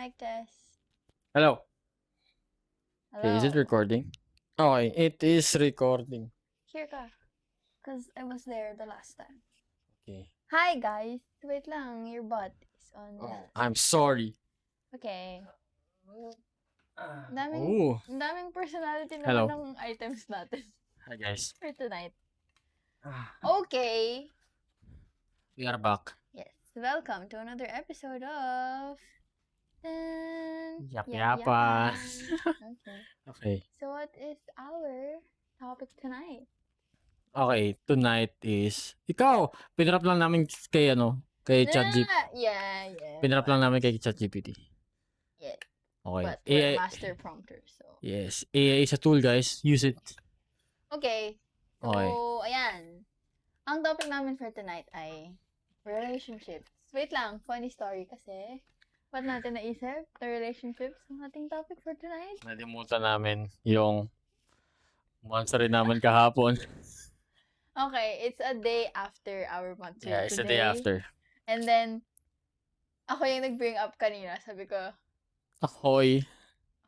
Mic test. Hello. Okay, is it Hello. recording? Okay, it is recording. Here ka. Because I was there the last time. Okay. Hi, guys. Wait lang. Your butt is on this. I'm sorry. Okay. Oh. Daming personality naman Hello. ng items natin Hi guys. for tonight. Okay. We are back. Yes. Welcome to another episode of... Yap Yap yapa. Yapan. Okay. Okay. So what is our topic tonight? Okay, tonight is ikaw. Pinrap lang namin kay ChatGPT. Yeah. Pinrap lang namin kay ChatGPT. Yeah. Okay. But we're AI, master prompter, so... yes, AI is a tool, guys. Use it. Okay. So, Okay. ayan. Ang topic namin for tonight ay relationships. Wait lang, funny story kasi. Ba't natin naisip the relationships ang ating topic for tonight? Nalimutan namin yung monster namin kahapon. Okay, it's a day after our monthsary Yeah, it's the today. day after. And then, ako yung nag-bring up kanina. Sabi ko, Ahoy.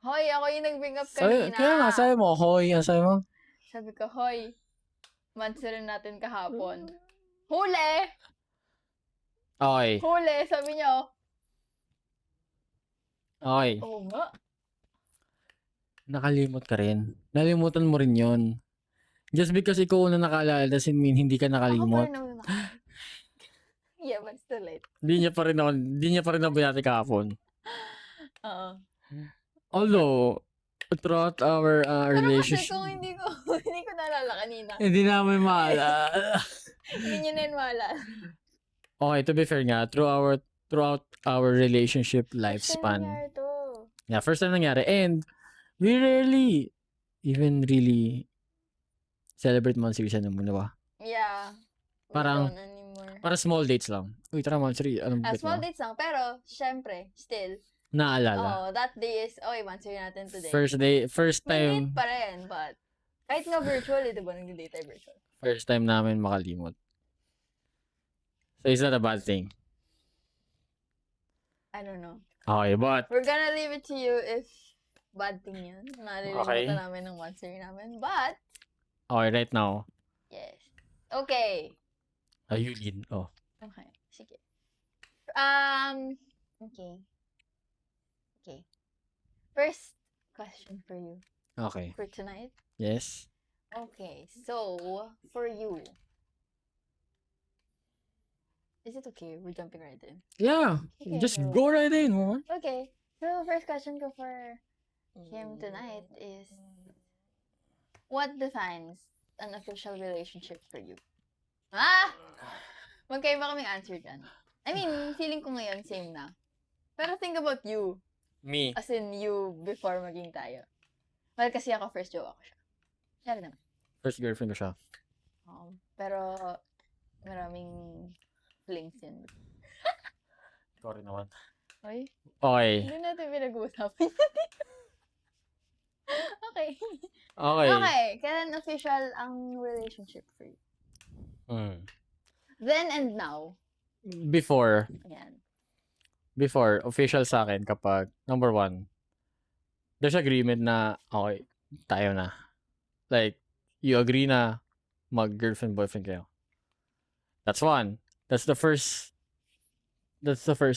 Hoy, ako yung nag-bring up kanina. Kaya nga, sabi mo, ahoy. Ang sabi mo? Sabi ko, Hoy, monthsary natin kahapon. Huli! Okay. Huli! Sabi niyo, Okay. oo nga. Nakalimot ka rin. Nalimutan mo rin yon. Just because ikaw na nakaalala doesn't mean hindi ka Ako pa nakalimot. rin naman nakakalimutan. Yeah, but still late. Hindi niya pa rin nabuyati kahapon. Oo. Although, throughout our Pero kasi relationship, kung hindi ko naalala kanina. hindi namin maalala. Hindi nyo na yun maalala. Okay, to be fair nga, throughout our relationship First time lifespan. nangyari to. Yeah, first time nangyari. And, we rarely even really celebrate monthsary naman, di ba? Yeah. We Parang- don't anymore. Para small dates lang. Uy, tara monthsary. Anong bet Small mo? dates lang. Pero, syempre, still. Naalala. That day is, monthsary natin today. First May date time, pa rin, but kahit nga virtual, di ba? Nag-date tayo virtual. first time namin makalimot. So, it's not a bad thing. I don't know. Okay, but, We're gonna leave it to you if bad thing yun. Nalilimutan Okay. namin ng monthsary namin. But, okay, right now, yes. Okay. you lead. Oh. Okay. Sige. Okay. First question for you Okay. for tonight. Yes. Okay. So, for you, is it okay? We're jumping right in. Yeah. Okay, Just go. go right in. Huh? Okay. So, first question ko for him tonight is, what defines an official relationship for you? Magkaiba kaming answer dyan. I mean, feeling ko ngayon same na. Pero think about you. Me. As in, you before maging tayo. Well, kasi ako first jowa ko siya. Siya rin naman. First girlfriend ko siya. Pero, maraming flings yun. Sorry naman. Oy, Okay. hindi natin pinag-uusapan. Okay. Okay. Okay, kailan official ang relationship for you? Then and now. Before, Ayan. official sa akin kapag, number one, there's agreement na, okay, tayo na. Like, you agree na mag-girlfriend, boyfriend kayo. That's one. That's the first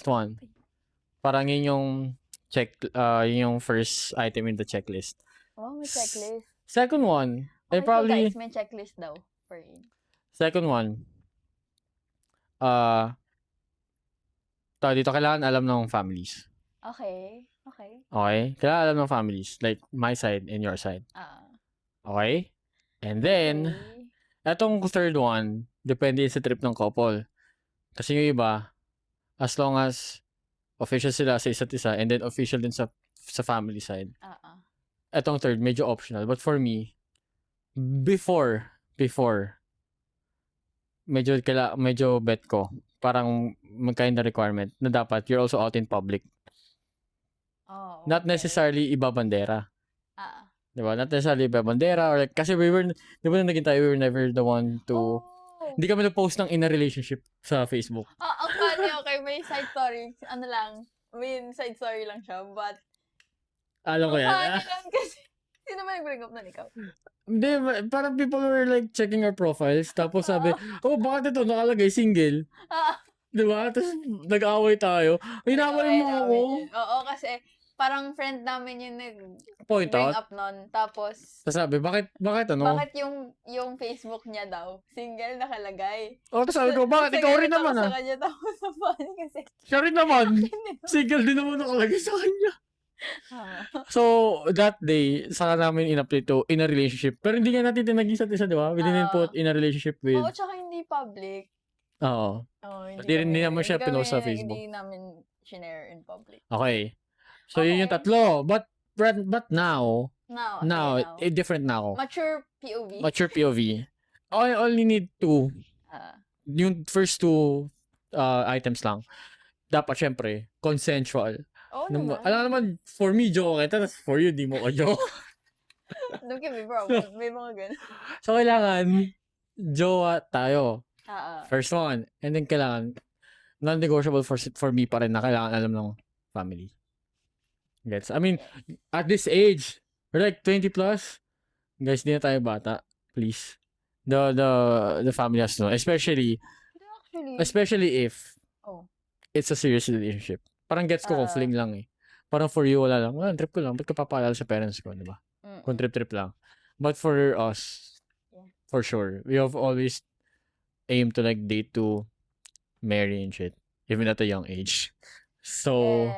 one. Parang yun yung yun yung first item in the checklist. Oh, may checklist. Second one, Okay, probably, so guys, may checklist daw for you. second one, dito kailangan alam ng families. Okay. Okay? Kailangan alam ng families. Like, my side and your side. Okay? And then, okay. etong third one, depende sa trip ng couple. Kasi yung iba, as long as official sila sa isa't isa, and then official din sa family side. Etong third, medyo optional. But for me, before, medyo bet ko, parang magkain na requirement na dapat you're also out in public. Oh, okay. Not necessarily iba bandera. Diba? Not necessarily iba bandera. Or like, kasi di ba na naging tayo, we were never the one to... Hindi kami nag-post ng in a relationship sa Facebook. Ang funny, okay. May side story. Ano lang, side story lang siya, but Alam ko yan. funny lang kasi. Sino ba nag-break up nun, ikaw? Hindi, parang people were like checking our profiles. Tapos sabi, bakit ito nakalagay single? Ah, Di ba? Tapos nag-away tayo. Inaway mo ako. Oo, kasi parang friend namin yung Point nag-bring out. up nun. Tapos, Tapos sabi, bakit ano? bakit yung Facebook niya daw, single nakalagay? Tapos sabi ko, bakit? Ikaw rin naman Sa kanya, tapos sa funny kasi. Siya rin naman. Single din naman nakalagay sa kanya. So, that day, saka namin in-update to in a relationship. Pero hindi nga natin tinaging isa't isa, di ba? We didn't put in a relationship with... Oo, tsaka hindi public. Oo. Hindi naman siya pinost sa Facebook. Hindi namin share in public. Okay. So, yun yung tatlo. But now, different na ako. Mature POV. I only need two. Yung first two items lang. Dapat, syempre, consensual. Oo naman. Alam naman, for me, joke kita. Tapos for you, di mo ka joke. Don't give me bro. May mga ganun. So, kailangan, jowa tayo. First one. And then, kailangan, non-negotiable for me pa rin na kailangan alam ng family. Gets? I mean, at this age, we're like 20 plus. Guys, di na tayo bata. Please. The family has to know. Especially if it's a serious relationship. Parang gets ko kung fling lang eh. Parang for you, wala lang. Trip ko lang. Ba't ka papaalala sa parents ko, di ba? Kung trip lang. But for us, for sure, we have always aimed to like date to marry and shit. Even at a young age. So,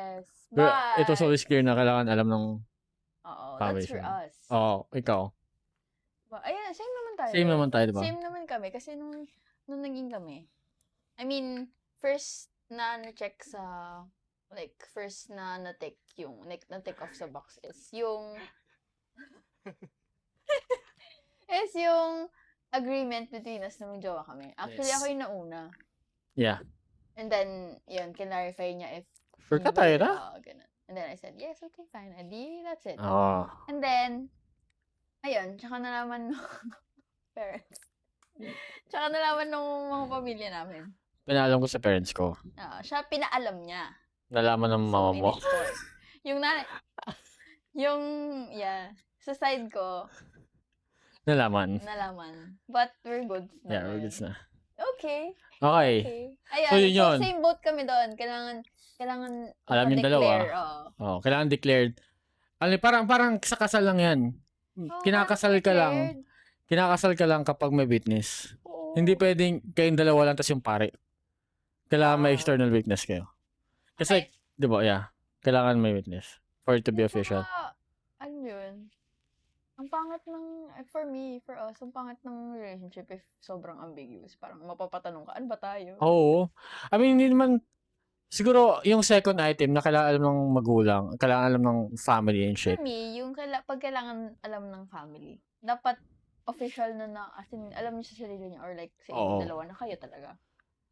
it was always clear na kailangan alam ng family. That's for us. Ikaw. Ayun, same naman tayo. Same naman tayo, diba? Same naman kami. Kasi nung naging kami, I mean, first na na-check sa, like, first na na-tick yung, like, na-tick off sa box is yung, agreement between us na mag-jowa kami. Actually, ako yung nauna. Yeah. And then, yun, kinlarify niya if sure ka tayo na? Ganun. And then I said, yes, okay, fine. Adi, that's it. And then, ayun, tsaka nalaman ng parents. Tsaka nalaman ng mga pamilya namin. Pinaalam ko sa parents ko. Siya, pinaalam niya. Nalaman ng mama mo. Sa side ko. Nalaman. But we're good na. Yeah, we're good na. Okay. Ayun, so yun. Same boat kami doon. Kailangan alam yung dalawa. Kailangan declared. Parang sa kasal lang yan. Kinakasal ka lang. Kinakasal ka lang kapag may witness. Hindi pwedeng kayong dalawa lang tas yung pare. Kailangan may external witness kayo. Kasi, di ba, kailangan may witness for it to be official. Ano yun? Ang pangit for us, ang pangit ng relationship if sobrang ambiguous. Parang mapapatanong ka, ano ba tayo? Oo. I mean, hindi naman, siguro, yung second item na kailangan alam ng magulang, kailangan alam ng family and shit. For me, pag kailangan alam ng family, dapat official na as in, alam niyo sa sarili niya or like sa inyong dalawa na kayo talaga.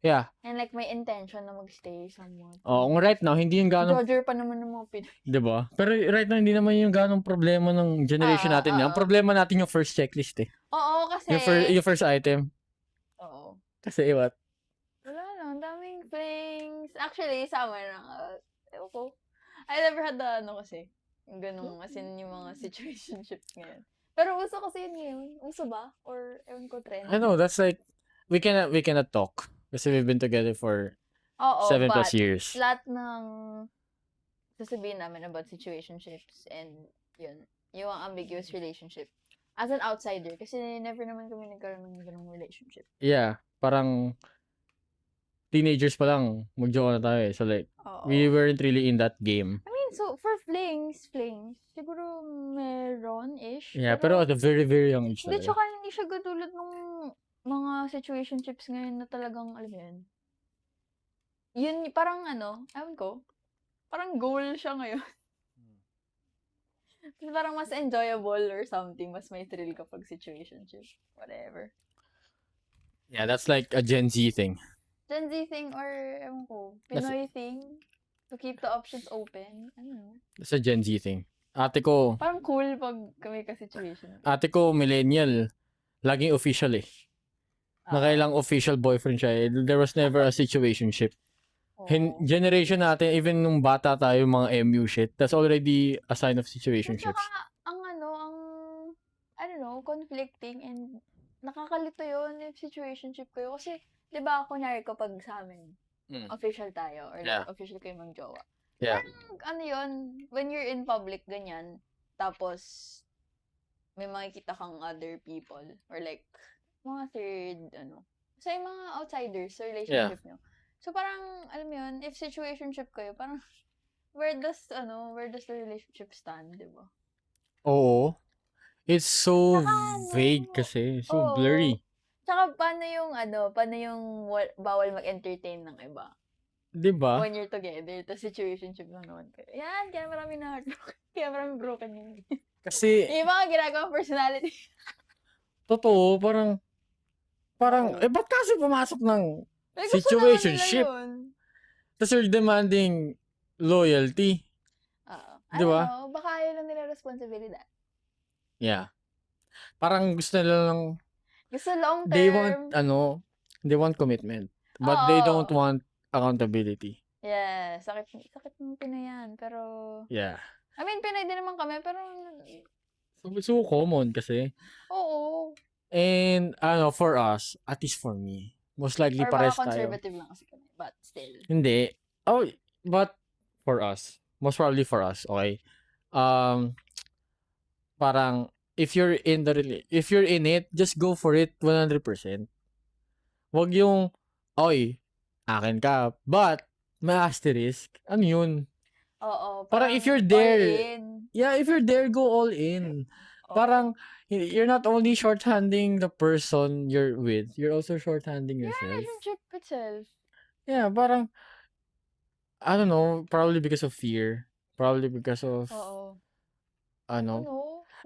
Yeah. And like may intention na magstay somewhat. Right now, hindi yung gano'ng... Roger pa naman ng mga Pinoy. Diba? Pero right now, hindi naman yung gano'ng problema ng generation natin. Ang problema natin yung first checklist eh. Oo, kasi... Yung first item. Oo. Kasi what? Wala lang, daming flings. Actually, sa amin lang. Ewan ko. I never had the kasi. Yung ganung, as in yung mga situationships ngayon. Pero uso kasi yun ngayon. Uso ba? Or ewan ko trend? I know, that's like, we cannot talk. Kasi we've been together for 7+ years. Lahat ng sasabihin namin about situationships and yun, yung ambiguous relationship. As an outsider, kasi never naman kami nagkaroon ng ganung relationship. Yeah, parang teenagers pa lang, mag-joke na tayo eh. So like, we weren't really in that game. I mean, so for flings, siguro meron-ish. Yeah, pero at a very, very young age. Hindi, tsaka hindi siya katulad nung mga situationships ngayon na talagang, alam mo yun, parang ewan ko, parang goal siya ngayon. Parang mas enjoyable or something, mas may thrill kapag situationship, whatever. Yeah, that's like a Gen Z thing. Gen Z thing or, ewan ko, Pinoy thing, to keep the options open, I don't know. That's a Gen Z thing. Ate ko, parang cool pag kami ka-situation. Ate ko, millennial, laging official eh. Nakailang official boyfriend siya eh. There was never a situationship. Oo. Generation natin, even nung bata tayo, mga MU shit, that's already a sign of At situationships. saka, ang I don't know, conflicting and nakakalito yun if situationship kayo. Kasi, di ba, kunyari kapag sa amin, Mm. official tayo, or Yeah. like, official kayo mag-jowa. Yeah. Parang, ano yun, when you're in public, ganyan, tapos, may makikita kang other people, or like, mga third, so yung mga outsiders sa relationship nyo. So, parang, alam mo yun, if situationship kayo, parang, where does the relationship stand, di ba? Oo. It's so Tsaka, vague kasi. So oo. blurry. Tsaka, paano yung bawal mag-entertain ng iba? Di ba? When you're together, tapos situationship lang naman kayo. Yan, kaya marami na heartbroken. Kaya marami broken yun. Kasi, Yung mga ginagawang personality. totoo, parang, Oo. ba't kasi pumasok ng May gusto naman nila situationship? yun. Tapos you're demanding loyalty. Oo. Di ba? Ano, baka ayaw lang nila responsibilidad. Yeah. Parang gusto nila lang, Gusto long term. they want commitment. But they don't Oo. want accountability. Yeah, sakit ng Pinoy yan. Pero, Yeah. I mean, Pinoy din naman kami, pero, So common kasi. oo. And, for us, at least for me, most likely Or baka pares tayo. conservative lang kasi kami, but still. Hindi. Oh, but for us, most probably for us, okay? Parang, if you're in it, just go for it 100%. Wag yung, oy, akin ka, but, may asterisk. Ano yun? Oo, Parang if you're all there, in. yeah, if you're there, go all in. Oo. Parang, you're not only shorthanding the person you're with, you're also shorthanding Your yourself. relationship itself. Yeah, parang, I don't know, probably because of fear. Probably because of, Oo. ano.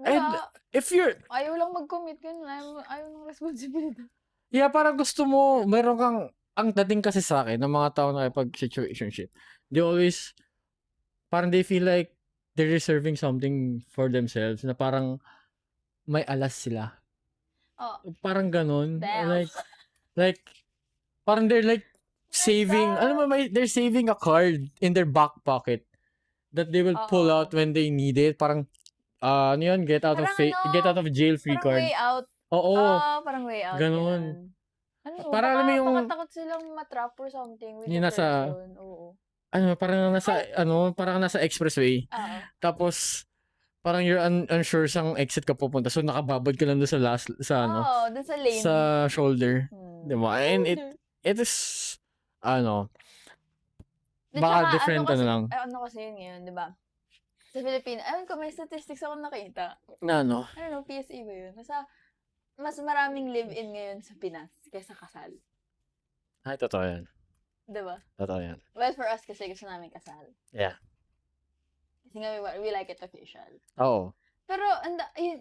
And, Wala. if you're, Ayaw lang mag-commit yun. Ayaw ng responsibility. yeah, parang gusto mo, meron kang, ang dating kasi sa akin, ng mga tao na pag situationship, they always, parang they feel like they're reserving something for themselves na parang may alas sila. Oh, Parang ganun. damn. Like, parang they're like saving, alam mo, they're saving a card in their back pocket that they will pull out when they need it. Parang, ano yun, get out of jail free Parang card. way out. Oo. Parang way out. Ganun. Ano, Para alam mo yung, baka takot silang matrap or something with yung the nasa, person. Oo. parang nasa expressway. Oo. Tapos, parang you're unsure sang exit ka pupunta. So, nakababad ka lang doon sa Dun sa lane. sa shoulder. Diba? And it is, baka different lang. Ano kasi yun ngayon, di ba? Sa Pilipinas, ayun ko, may statistics ako nakita. Na ano? I don't know, PSA ba yun? Mas maraming live-in ngayon sa Pinas kaysa kasal. Ay, totoo yan. Diba? Totoo yan. Well, for us kasi gusto namin kasal. Yeah. Kasi nga, we like it official. Oo. Pero,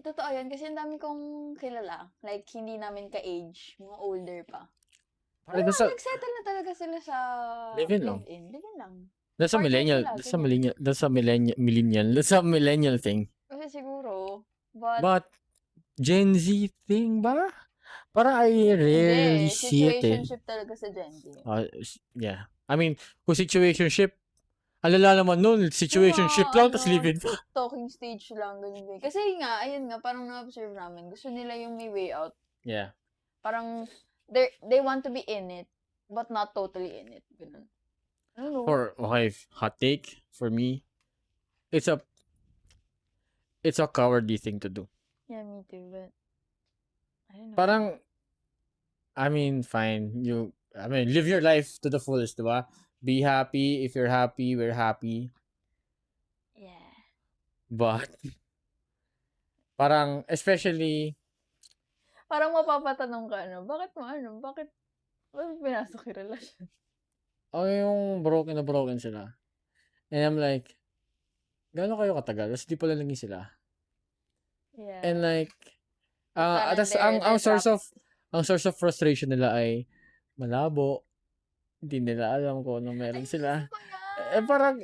totoo yan, kasi ang dami kong kilala. Like, hindi namin ka-age, mga older pa. Wala, nagsettle na talaga sila sa live-in lang. Live-in lang. That's a millennial. That's a millennial thing. Kasi siguro, but Gen Z thing ba? Parang I rarely see it. Situationship talaga sa Gen Z. Yeah. I mean, kung situationship, alala naman nun, situationship lang, tapos live-in pa. Talking stage lang, ganyan. Kasi nga, ayun nga, parang na-observe namin, gusto nila yung may way out. Yeah. Parang, they want to be in it, but not totally in it. Ganun. I don't know. Hot take, for me, it's a cowardly thing to do. Yeah, me too, but I don't know. Parang, I mean, fine. Live your life to the fullest, diba? Be happy. If you're happy, we're happy. Yeah. But, parang, especially, parang mapapatanong ka, bakit pinasok yung relasyon? yung broken na broken sila. And I'm like, gaano kayo katagal? Tapos di pala naging sila. Yeah. And like, ang source of frustration nila ay malabo. Hindi nila alam kung ano meron sila. Parang,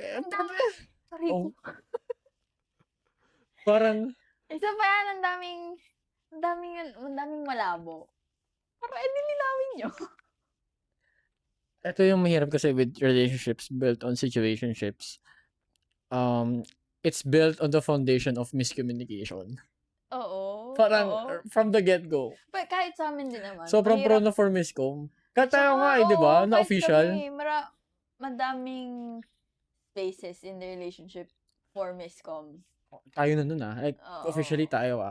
parang, isa pa yan, ang daming malabo. Parang, nililawin nyo. Ito yung mahirap kasi with relationships built on situationships. It's built on the foundation of miscommunication. Oo, Parang oo. from the get-go. But kahit sa amin din naman, Sobrang mahirap. prone na for miscom. Kahit tayo Tsaka, nga eh, di ba? oo, Na kahit official. kami, madaming spaces in the relationship for miscom. Tayo na nun Like, Oo. officially tayo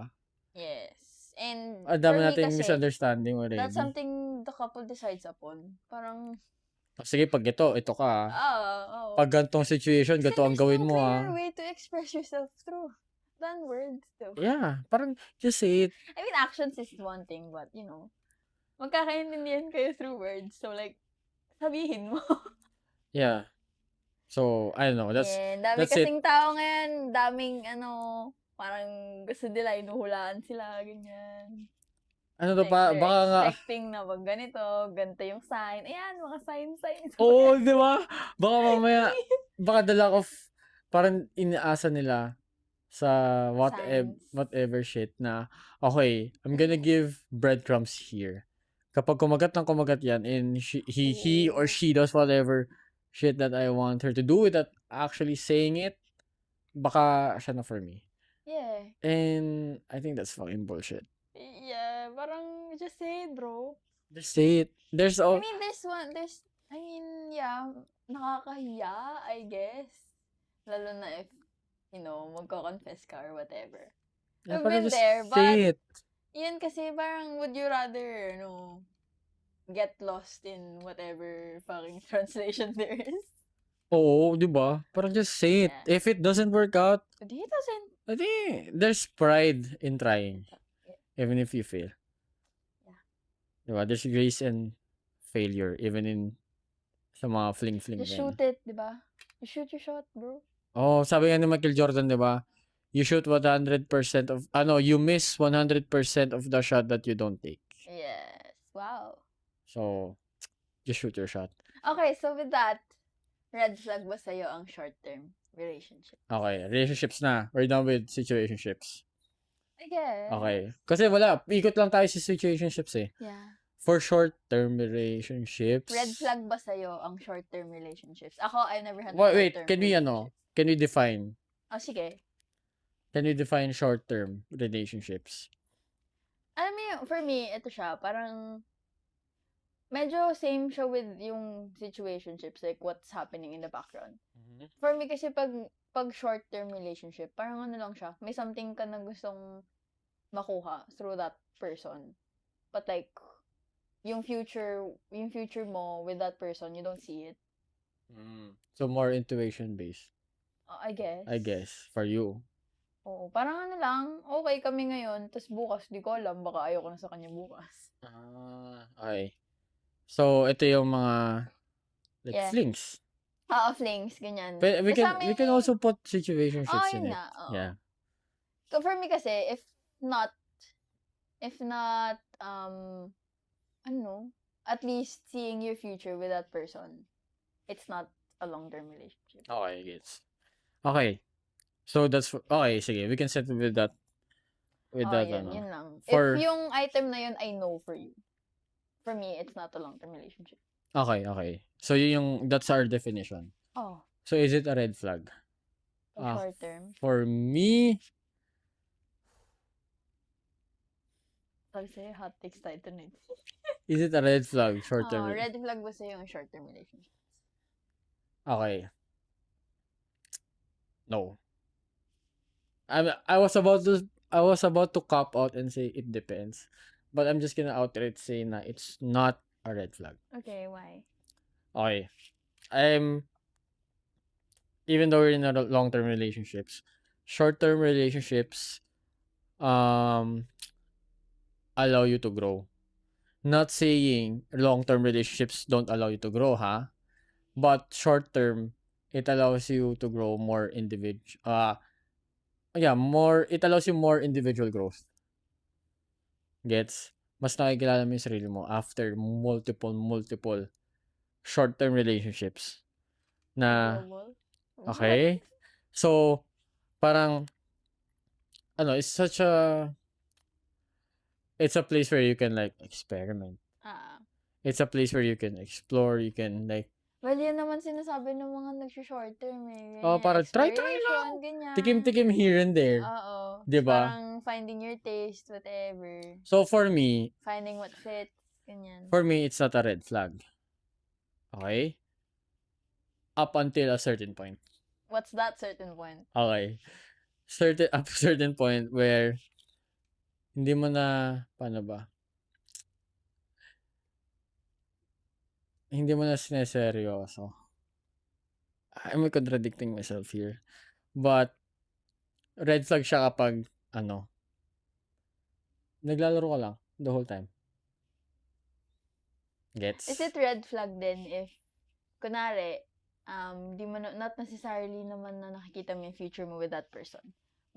Yes. And Ang for dami me nating kasi, misunderstanding already. that's something the couple decides upon. Parang, Sige, pag ito ka. oo. Pag gantong situation, Kasi ganito ang there's gawin no mo clearer way to express yourself through than words though. Yeah, parang just say it. I mean, actions is one thing, but magkakaintindihan kayo through words. So like, sabihin mo. Yeah. So, I don't know. And dami That's it. kasing tao ngayon, daming parang gusto nila, inuhulaan sila, ganyan. Ano to Like, pa? they're Baka nga. expecting na wag ganito yung sign. Ayan, mga sign. Oo, di ba? Baka mamaya, baka the lack of, parang inaasa nila sa whatever shit na, okay, I'm gonna give breadcrumbs here. Kapag kumagat ng kumagat yan, and he or she does whatever shit that I want her to do without actually saying it, baka siya na for me. Yeah. And I think that's fucking bullshit. Yeah, parang just say it, bro. Just say it. I mean, yeah, nakakahiya, I guess. Lalo na if, magko-confess ka or whatever. Yeah, We've been just there, say but it. yun kasi parang would you rather, get lost in whatever fucking translation there is? Oo, di ba? Parang just say it. Yeah. If it doesn't work out, It doesn't. I think there's pride in trying. Even if you fail. Yeah. Diba? There's grace in failure. Even in sa mga fling-fling. Just shoot it, diba? You shoot your shot, bro. Oh, sabi nga ni Michael Jordan, diba? You shoot 100% of, you miss 100% of the shot that you don't take. Yes. Wow. So, just shoot your shot. Okay, so with that, red flag ba sa'yo ang short-term relationship? Okay, relationships na. We're done with situationships. I guess. Okay. Kasi wala, ikot lang tayo sa situationships eh. Yeah. For short-term relationships. Red flag ba sa'yo ang short-term relationships? Ako, I never had a Wait, short-term can we define? Oh, sige. Can we define short-term relationships? Alam mo yun, for me, ito siya, parang medyo same siya with yung situationships, like what's happening in the background. Mm-hmm. For me kasi pag short-term relationship, parang ano lang siya, may something ka na gustong makuha through that person. But like, yung future mo with that person, you don't see it. So more intuition-based. I guess, for you. Oo, parang ano lang, okay kami ngayon, tas bukas, di ko alam, baka ayoko na sa kanya bukas. Okay. So, ito yung mga, flings. Flings, ganyan. We can also put situationships in it. Nga, Yeah. So, for me kasi, if not, at least seeing your future with that person, it's not a long-term relationship. Okay, gets. Okay. So, that's, okay, sige, we can settle with that. Yun lang. If yung item na yun, I know for you. For me, it's not a long-term relationship. Okay. So, that's our definition. Oh. So, is it a red flag? Short-term. For me, Sabi sa'yo, hot takes tayo tonight. Is it a red flag, short-term? Red flag ba sa'yo yung short-term relationship? Okay. No. I was about to cop out and say it depends. But I'm just gonna outright say na it's not a red flag. Okay, why? Okay. Even though we're in a long-term relationships, short-term relationships allow you to grow. Not saying long-term relationships don't allow you to grow, but short-term, it allows you to grow more it allows you more individual growth. Gets? Mas nakikilala mo yung sarili mo after multiple short-term relationships. Okay? So, parang, it's a place where you can like experiment. It's a place where you can explore, you can like, Well, yan naman sinasabi ng mga nag-short term eh. oh, Ganyan, para try lang. exploration, ganyan. Tikim-tikim here and there. Oo. Di ba? Parang finding your taste, whatever. So for me, Finding what fits, ganyan. it's not a red flag. Okay? Up until a certain point. What's that certain point? Okay. Up a certain point where hindi mo na, paano ba? Hindi mo na sineseryoso. I'm contradicting myself here. But, red flag siya kapag, naglalaro ka lang the whole time. Gets? Is it red flag din if, kunwari, di mo not necessarily naman na nakikita mo yung future mo with that person.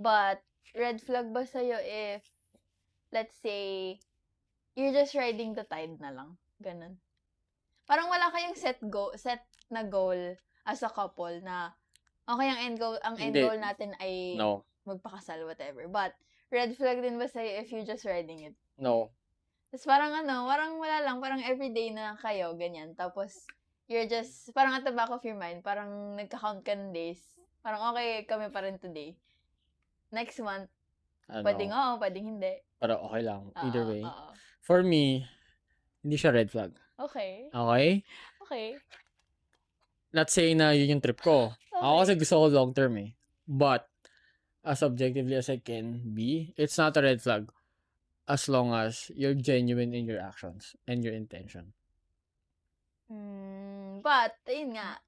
But, red flag ba sa'yo if, let's say, you're just riding the tide na lang? Ganun. Parang wala kayong set na goal as a couple na, okay, ang end Hindi. goal natin ay No. magpakasal, whatever. But, red flag din ba sa'yo if you're just riding it? No. Tapos parang parang wala lang, parang everyday na kayo, ganyan. Tapos, you're just, parang at the back of your mind, parang nagka-count ka ng days. Parang okay, kami pa rin today. Next month, pwedeng oo, pwedeng hindi. Pero okay lang. Either way. Oo. For me, hindi siya red flag. Okay. Okay? Okay. Not saying na yun yung trip ko. Okay. Ako kasi gusto ko long term eh. But, as objectively as I can be, it's not a red flag as long as you're genuine in your actions and your intention. But, ayun nga.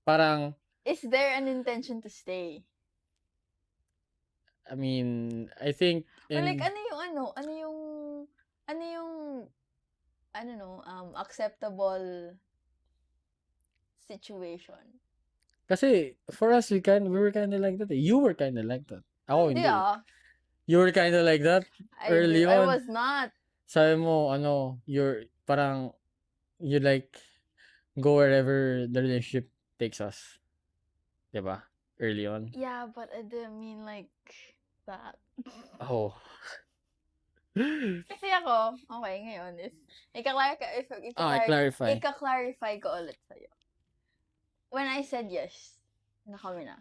Parang, Is there an intention to stay? I mean, I think Or like, acceptable situation? kasi for us, we were kind of like that. You were kind of like that. Ako hindi. You were kind of like that early I on. was not. Sabi mo, you're parang, you like, go wherever the relationship takes us. Diba? Early on. Yeah, but I didn't mean like that. Oh. Kasi ako, okay, ngayon, if Clarify. ika-clarify ko ulit sa'yo. When I said yes, na kami na,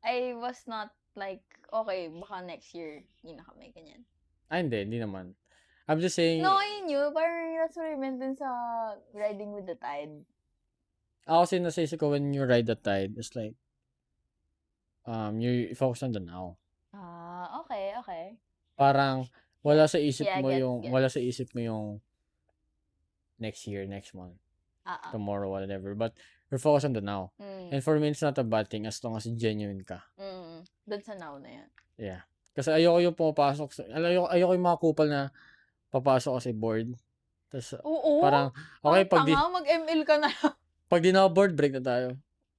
I was not like, okay, baka next year, hindi na kami, ganyan. Hindi naman. I'm just saying, No, I knew, parang that's what I meant dun sa riding with the tide. ako kasi nasa ko when you ride the tide, it's like, you focus on the now. Okay. Parang, wala sa isip Yeah, mo gets. yung next year, next month, Ah. tomorrow, whatever. But, you're focused on the now. And for me, it's not a bad thing as long as genuine ka. Doon sa now na yan. Yeah. Kasi ayoko yung pumapasok ayoko yung mga kupal na papasok kasi bored. Tapos, Oo. parang, okay, pag mag-ML ka na. pag di na bored, break na tayo.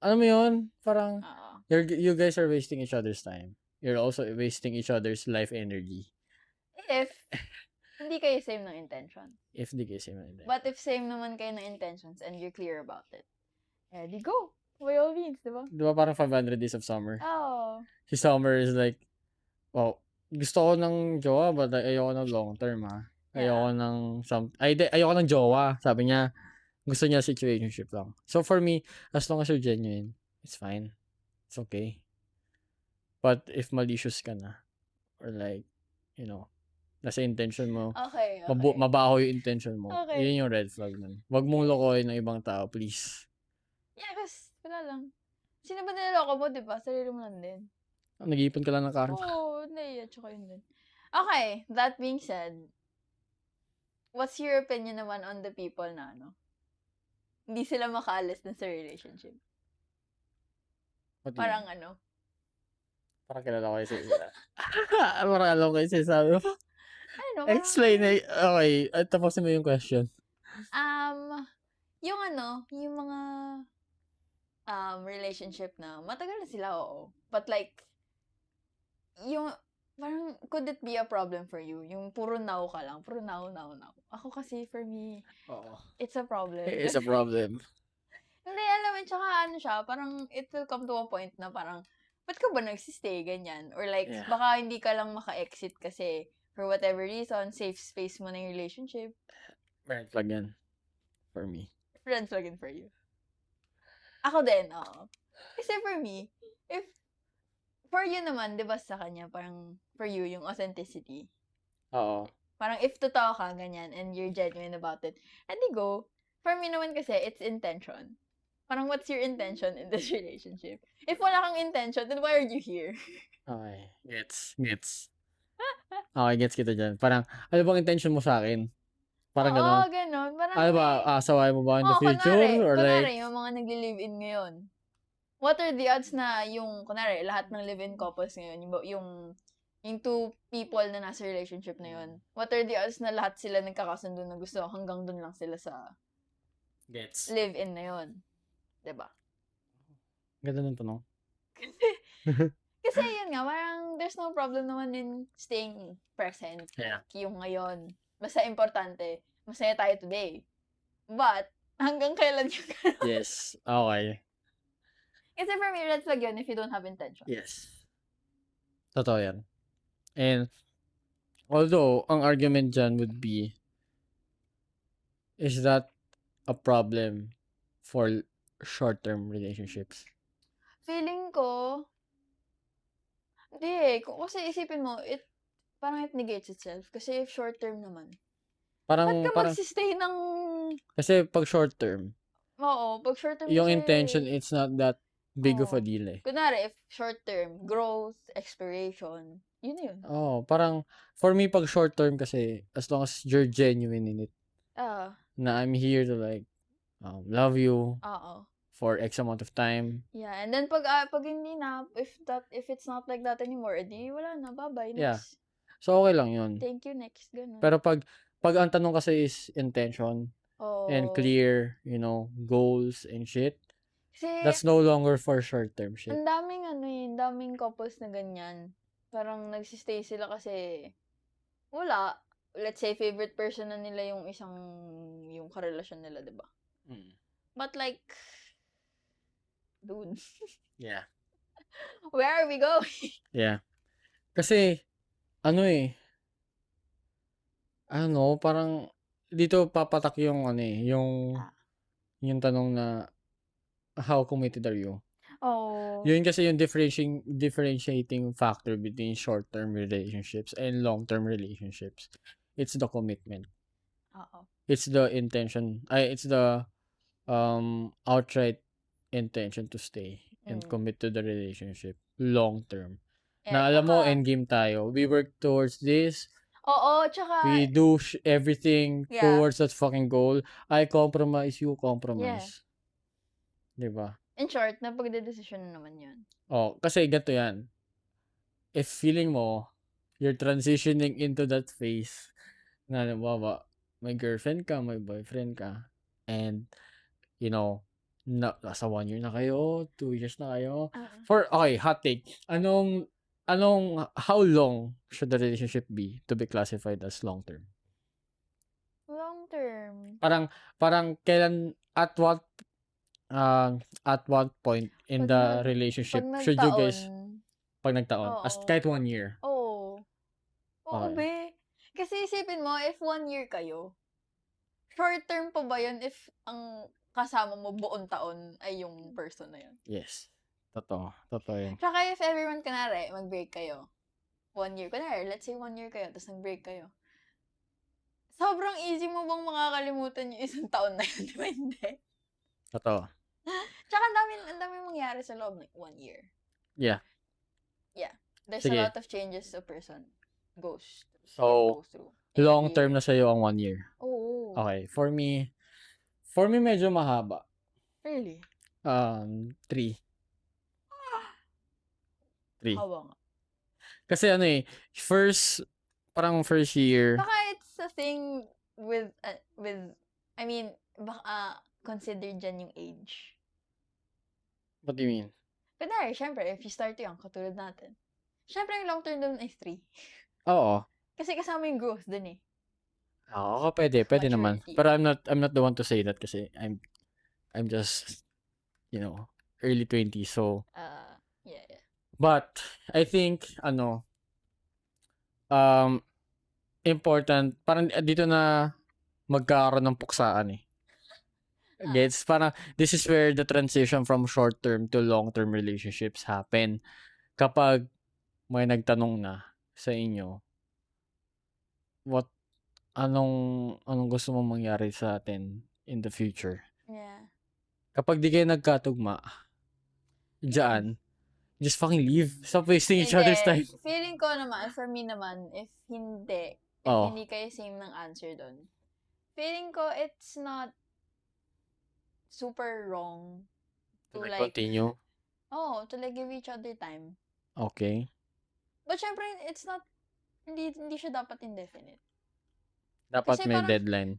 Ano mo yun? Parang, Oo. you guys are wasting each other's time. You're also wasting each other's life energy. If hindi kayo same ng intention. If di kayo same ng intention. But if same naman kayo ng intentions and you're clear about it, di go. By all means, di ba? Di ba parang 500 Days of Summer? Oh. Si Summer is like, gusto ko ng jowa but ayoko ng long term ha. Ayoko ng ayoko ng jowa. Sabi niya, gusto niya situationship lang. So for me, as long as you're genuine, it's fine. It's okay. But if malicious ka na, or like, nasa intention mo, Okay. mabaho yung intention mo, Okay. yun yung red flag nun. Wag mong lokohin ng ibang tao, please. Yeah, kasi wala lang. Sino ba niloloko mo, di ba? Sarili mo lang din. Nag-iipon ka lang ng karma. Oo, hindi. Tsaka yun din. Okay, that being said, what's your opinion naman on the people na hindi sila makaalis na sa relationship? Parang Parang kilala ko yung parang alam ko yung sinasabi mo. Explain na. Okay, tapusin mo yung question. Yung yung mga relationship na matagal na sila, oo. But like, yung parang, could it be a problem for you? Yung puro now ka lang. Puro now. Ako kasi, for me, it's a problem. It's a problem. Hindi, alam mo, tsaka siya, parang it will come to a point na parang, ba't ka ba nagsistay, ganyan? Or like, baka hindi ka lang maka-exit kasi for whatever reason, safe space mo na yung relationship. Red flag yan. For me. Red flag yun for you. Ako din, oo. Kasi for me, if, for you naman, di ba sa kanya, parang, for you, yung authenticity. Oo. Parang if totoo ka, ganyan, and you're genuine about it, edi go. For me naman kasi, it's intention. Parang what's your intention in this relationship? If wala kang intention, then why are you here? Okay. Gets. Okay, gets kita dyan. Parang, ano bang intention mo sa akin? Parang Oo, ganon. ganon. Parang Ano ba, may, aasawain mo ba in the future? Or like, kunwari, yung mga nagli-live-in ngayon. What are the odds na yung, kunwari, lahat ng live-in couples ngayon, yung two people na nasa relationship na yun, what are the odds na lahat sila nagkakasundo na gusto hanggang dun lang sila sa gets. live-in na yun? Diba? Ganda ng tanong. Kasi yun nga, parang there's no problem naman in staying present. Yeah. Like, yung ngayon. Basta importante, masaya tayo today. But, hanggang kailan yung gano'n? Yes. Okay. Kasi for me, red flag yun if you don't have intention. Yes. Totoo yan. And, although, ang argument dyan would be, is that a problem for short-term relationships? Feeling ko, hindi eh. Kasi isipin mo, parang it negates itself. Kasi if short term naman, ba't ka magsistay ng, kasi pag short-term, oo, pag short term yung kasi, intention, it's not that big of a Oo. deal eh. kunwari, if short term, growth, expiration, yun na yun. Oh, parang, for me, pag short-term kasi, as long as you're genuine in it, Ah, na I'm here to like, love you oo. for X amount of time. Yeah, and then pag hindi na, if it's not like that anymore, edi wala na, bye-bye, Yeah. next. So, okay lang yun. Thank you, next, ganun. Pero pag ang tanong kasi is intention and Oo. clear, goals and shit, Kasi, that's no longer for short-term shit. ang daming couples na ganyan. Parang nagsistay sila kasi, wala. Let's say, favorite person na nila yung yung karelasyon nila, diba? But like, dude, Yeah. where are we going? Yeah. Kasi, parang, dito papatak yung, yung tanong na, how committed are you? Oh. Yun kasi yung differentiating factor between short-term relationships and long-term relationships. It's the commitment. Oo. It's the intention. It's the outright intention to stay and commit to the relationship long-term. Na alam mo, endgame tayo. We work towards this. Oo, tsaka, We do everything Yeah. towards that fucking goal. I compromise, you compromise. Diba? in short, napagdedesisyon na naman yun. Oh, kasi ganito yan. If feeling mo, you're transitioning into that phase na may girlfriend ka, may boyfriend ka, and, nasa 1 year na kayo, 2 years na kayo. Okay, hot take. How long should the relationship be to be classified as long-term? Long term. Parang kailan, at what point in the relationship should you guys, pag nagtaon, as Oo. kahit 1 year? Oo. Oo, Okay. be. Kasi isipin mo, if 1 year kayo, short term pa ba yun if ang kasama mo buong taon ay yung person na yun? Yes. Totoo yun. Tsaka if everyone, kunwari, mag-break kayo, 1 year, kunwari, let's say 1 year kayo, tapos nag-break kayo, sobrang easy mo bang makakalimutan yung isang taon na yun, di ba hindi? Totoo. Tsaka ang dami mangyari sa loob ng 1 year. Yeah. Yeah. There's Sige. a lot of changes a person goes through. Long term na sa'yo ang 1 year. Oo. Okay. For me medyo mahaba. Really? 3. 3. Hawa nga. Kasi parang first year. Baka it's a thing with, I mean, baka consider dyan yung age. What do you mean? Kunwari, syempre, if you start young, katulad natin, syempre yung long term doon is 3. Oo. Kasi kasama yung growth dun eh. Oo, pwede naman. Maturity. Pero I'm not the one to say that kasi I'm just, early 20s, so. Yeah. But I think important, parang dito na magkakaroon ng puksaan eh. Gets? Parang, this is where the transition from short-term to long-term relationships happen. Kapag may nagtanong na sa inyo, what, anong gusto mong mangyari sa atin in the future? Yeah. Kapag di kayo nagkatugma, dyan, just fucking leave. Stop wasting each other's time. Hindi. Feeling ko naman, for me naman, if Oh. hindi kayo same ng answer doon, feeling ko it's not super wrong to Like, like, continue. to like give each other time. Okay. But syempre, it's not, hindi siya dapat indefinite. Dapat Kasi may parang- deadline.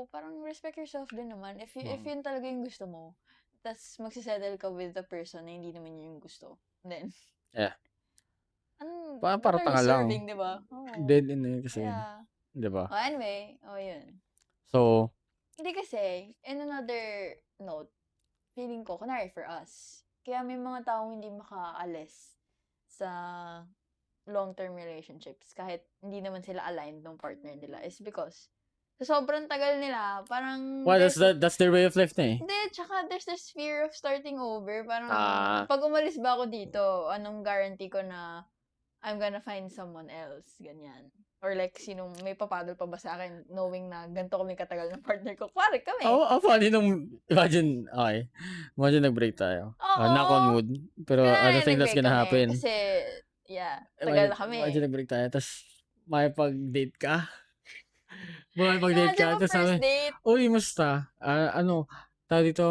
Parang respect yourself din naman. If Mm. yun talaga yung gusto mo, tas magsisettle ka with the person na hindi naman yun yung gusto, then, Yeah. what Para are you tanga lang. serving, di ba? Dead in na yun kasi. Yeah. Di ba? Anyway, yun. So, Hindi kasi, in another note, feeling ko, kunwari for us, kaya may mga taong hindi makaalis sa long-term relationships kahit hindi naman sila aligned ng partner nila is because sa sobrang tagal nila, parang well, that's their way of life na eh. Hindi, tsaka there's this fear of starting over. Parang, Ah. pag umalis ba ako dito, anong guarantee ko na I'm gonna find someone else? Ganyan. Or like, may papadol pa ba sa akin knowing na ganito kami katagal ng partner ko? Pare kami. Funny nung, imagine nag-break tayo. Oo. Knock on wood. Pero I Kaya don't think that's nag-break gonna kami. happen. Kasi, tagal na kami. Imagine nag-break tayo, tapos makipag-date ka. Makipag-date ka, Imagine mo tapos sabi, first date. uy, musta? Tayo dito,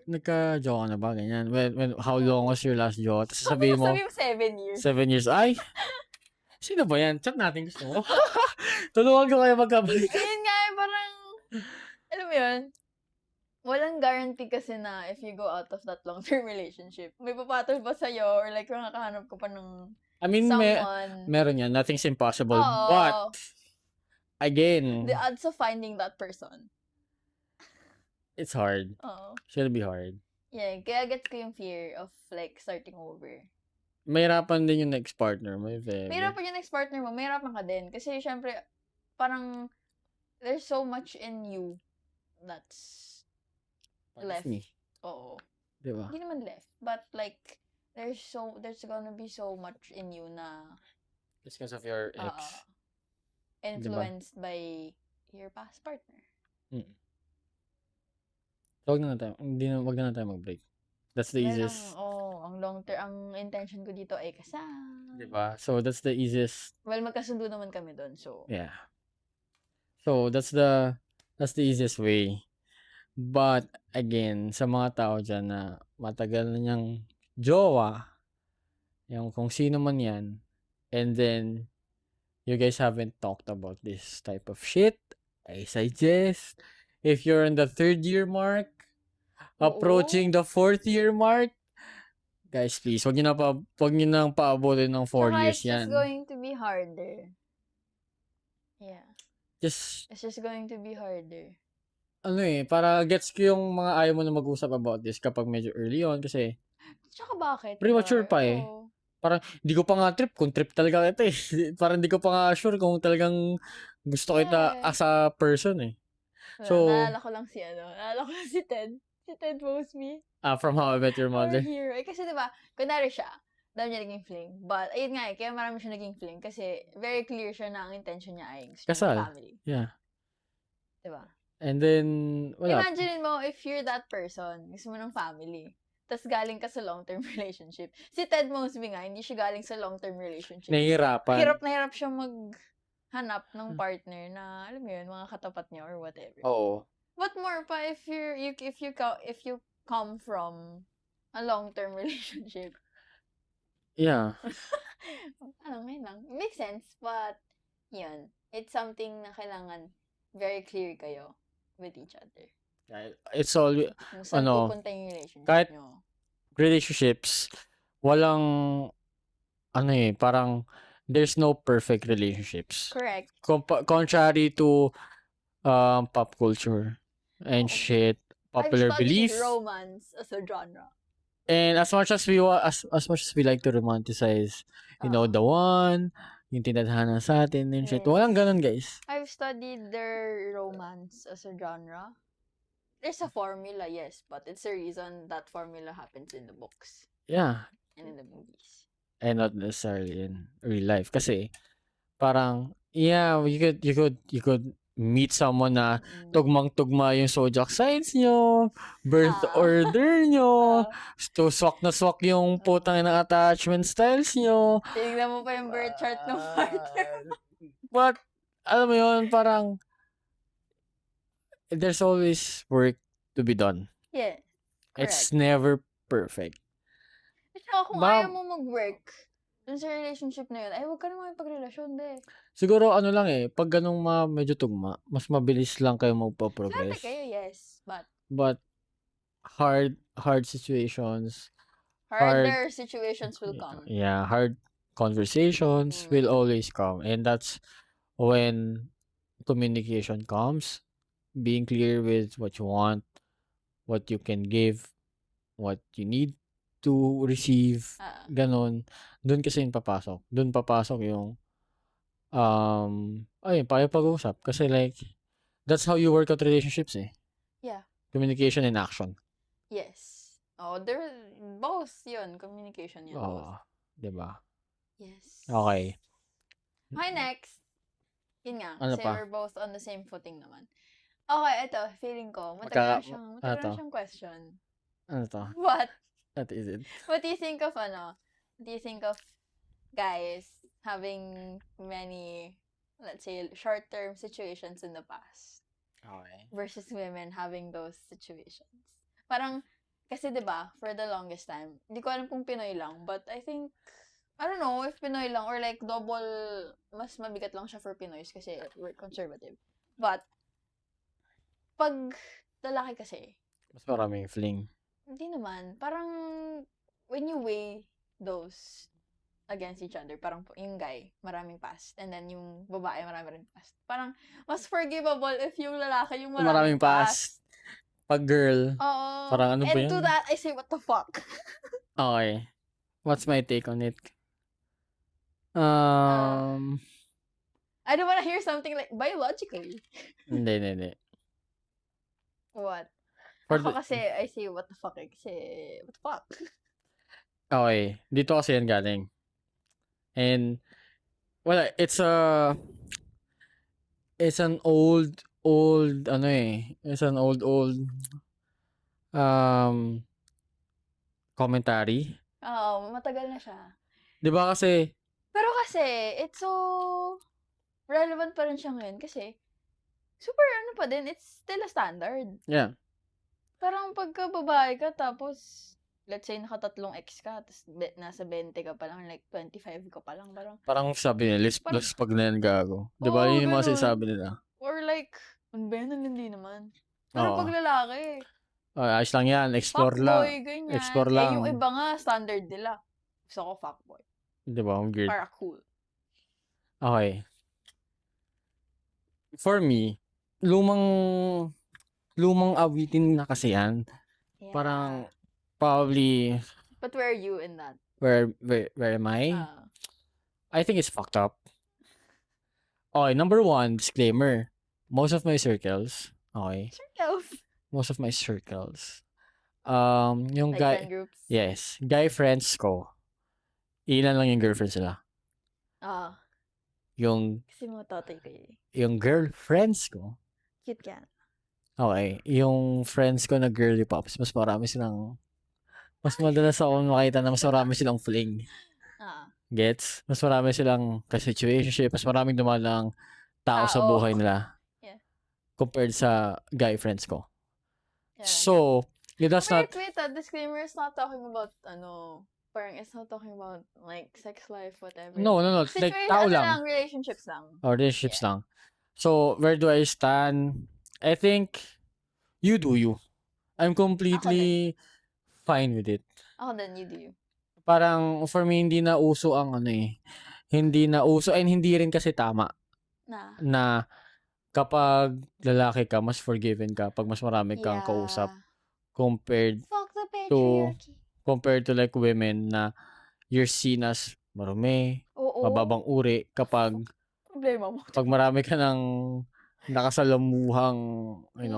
nagka-jowa ka na ba? Ganyan. How long was your last jowa? Tapos sabihin mo, Sabi mo 7 years. 7 years. Ay, sino ba yan? Chat natin gusto mo. Tulungan ko kayo magkabalik. Ayun nga, parang, alam mo yun, walang guarantee kasi na if you go out of that long-term relationship, may papatol ba sa'yo or like makakahanap ka pa ng I mean, someone. meron yan. Nothing's impossible. Oo. But, again, The odds of finding that person. it's hard. Oo. It's gonna be hard. Yeah, kaya gets ko yung fear of like starting over. Mahirapan din yung next partner mo. Mahirapan yung next partner mo, mahirapan ka din. Kasi syempre, parang, there's so much in you that's left. Me. Oo. Diba? Hindi naman left. But like, there's gonna be so much in you na It's because of your ex. Influenced by your past partner. Wag na tayo mag-break. That's the easiest. Ang long term, ang intention ko dito ay kasal. Diba? So, that's the easiest. Well, magkasundo naman kami doon, so. Yeah. So, that's the easiest way. But, again, sa mga tao dyan na matagal na niyang jowa, yung kung sino man yan, and then, you guys haven't talked about this type of shit, I suggest, if you're in the 3rd year mark, approaching the 4th year mark, guys, please, wag niyo nang paabutin ng 4 years yan. It's just going to be harder. Yeah. It's just going to be harder. Para gets ko yung mga ayaw mo na mag-usap about this kapag medyo early on kasi Tsaka bakit? premature pa eh. Parang hindi ko pa nga trip kung trip talaga kita eh. Parang hindi ko pa nga sure kung talagang gusto kita as a person eh. So, naalala ko lang si Ted. Si Ted Mosby. From How I Met Your Mother. Hero. Kasi diba, kunwari siya, dami niya naging fling. But, ayun nga kaya marami siya naging fling. Kasi, very clear siya na ang intention niya ay gusto Kasal. ng family. Yeah. Diba? And then, wala. Imagine mo, if you're that person, gusto mo ng family, tas galing ka sa long-term relationship. Si Ted Mosby nga, hindi siya galing sa long-term relationship. Nahihirapan. Hirap na hirap siya maghanap ng partner na, alam mo yun, mga katapat niya or whatever. Oo. What more pa if you come from a long-term relationship? Yeah. Ngayon lang. It makes sense, but, yun. It's something na kailangan very clear kayo with each other. It's all, Kung saan pupunta yung relationship kahit nyo. relationships, walang, parang, there's no perfect relationships. Correct. Contrary to pop culture and shit, popular I've belief. studied romance as a genre. And as much as we like to romanticize, the one, yung tinadhana sa atin and shit. Yes. Walang ganun, guys. I've studied their romance as a genre. There's a formula, yes, but it's a reason that formula happens in the books Yeah. and in the movies. And not necessarily in real life. Kasi, parang, yeah, you could meet someone na tugmang-tugma yung zodiac signs nyo, birth order nyo, swak na swak yung putang ng attachment styles nyo. Tingnan mo pa yung birth chart ng partner. But, alam mo yun, parang, there's always work to be done. Yeah, It's correct. never perfect. At saka kung Ba- ayaw mo mag-work dun sa relationship na yun, ay huwag ka naman ipagrelasyon, be. Siguro ano lang pag ganung medyo tugma, mas mabilis lang kayo Swerte magpa-progress. kayo, yes, but But hard situations, harder situations will come. yeah, hard conversations will always come, and that's when communication comes. Being clear with what you want, what you can give, what you need to receive, ganon. Doon kasi yung papasok. Doon papasok yung pag-usap. Kasi like, that's how you work out relationships Yeah. Communication and action. Yes. Oh, they're both yun. Communication yun. Oo. Diba? Yes. Okay. Okay, next. Yun nga. Ano Kasi pa? we're both on the same footing naman. Okay, ito. Feeling ko. Matagal na siyang question. Ano to? What? What is it? What do you think of What do you think of guys having many, let's say, short-term situations in the past Okay. versus women having those situations? Parang, kasi 'di ba, for the longest time, hindi ko alam kung Pinoy lang, but I think, I don't know if Pinoy lang or like mas mabigat lang siya for Pinoys kasi we're conservative. But, pag lalaki kasi, Mas maraming fling. hindi naman. Parang, when you weigh those against each other, parang yung guy, maraming past. And then yung babae, marami rin past. Parang, mas forgivable if yung lalaki yung maraming past. Pag girl, Oo. parang ano ba And yan? to that, I say, what the fuck? Okay. What's my take on it? I don't wanna hear something like, biologically. Hindi. What? For Ako the- kasi, I say, what the fuck? Kasi, what the fuck? Okay. Dito kasi yan galing. And, well, it's an old, it's an old, commentary. Oo, matagal na siya. Di ba kasi, Pero kasi, it's so relevant pa rin siya ngayon kasi super pa din, it's still a standard. yeah, Parang pagka babae ka tapos let's say nakatatlong ex ka tapos nasa 20 ka pa lang, like 25 ka pa lang, parang sabi nila, let's pag na yan gago. Di ba? Oo, Yun yung mga ganun. sinasabi nila. or like, ano ba yan? Hindi naman. Pero Oo. pag lalaki, Ayos lang yan. Explore lang. fuckboy, ganyan. Explore Eh, lang. yung iba nga, standard nila. Gusto ko fuckboy. Di ba? Ang weird. Para cool. Okay. For me, lumang awitin na kasi yan. Yeah. Parang, probably, But where are you in that? where am I? I think it's fucked up. Okay, number one, disclaimer. Most of my circles, yung Like guy, friend groups? yes, guy friends ko, ilan lang yung girlfriend sila. Yung Kasi mga tatay ko yun. yung girlfriends ko, Cute ka. okay, yung friends ko na girly pops, mas madalas ako makita na mas marami silang fling. Gets? Mas marami silang ka-situationship, mas maraming dumalang tao sa buhay nila. Yeah. Compared sa guy friends ko. Yeah. So, that's not... Wait, disclaimer is not talking about, parang it's not talking about, like, sex life, whatever. No. Like, tao lang. Relationships lang. Or relationships lang. So, where do I stand? I think, you do you. I'm completely fine with it. Ako din, you do you. Parang, for me, hindi na uso ang hindi na uso, and hindi rin kasi tama. Na kapag lalaki ka, mas forgiven ka pag mas marami kang kausap compared Fuck the patriarchy. compared to like women na you're seen as marumi, mababang uri kapag Problema mo. marami ka ng nakasalamuhang, Yeah.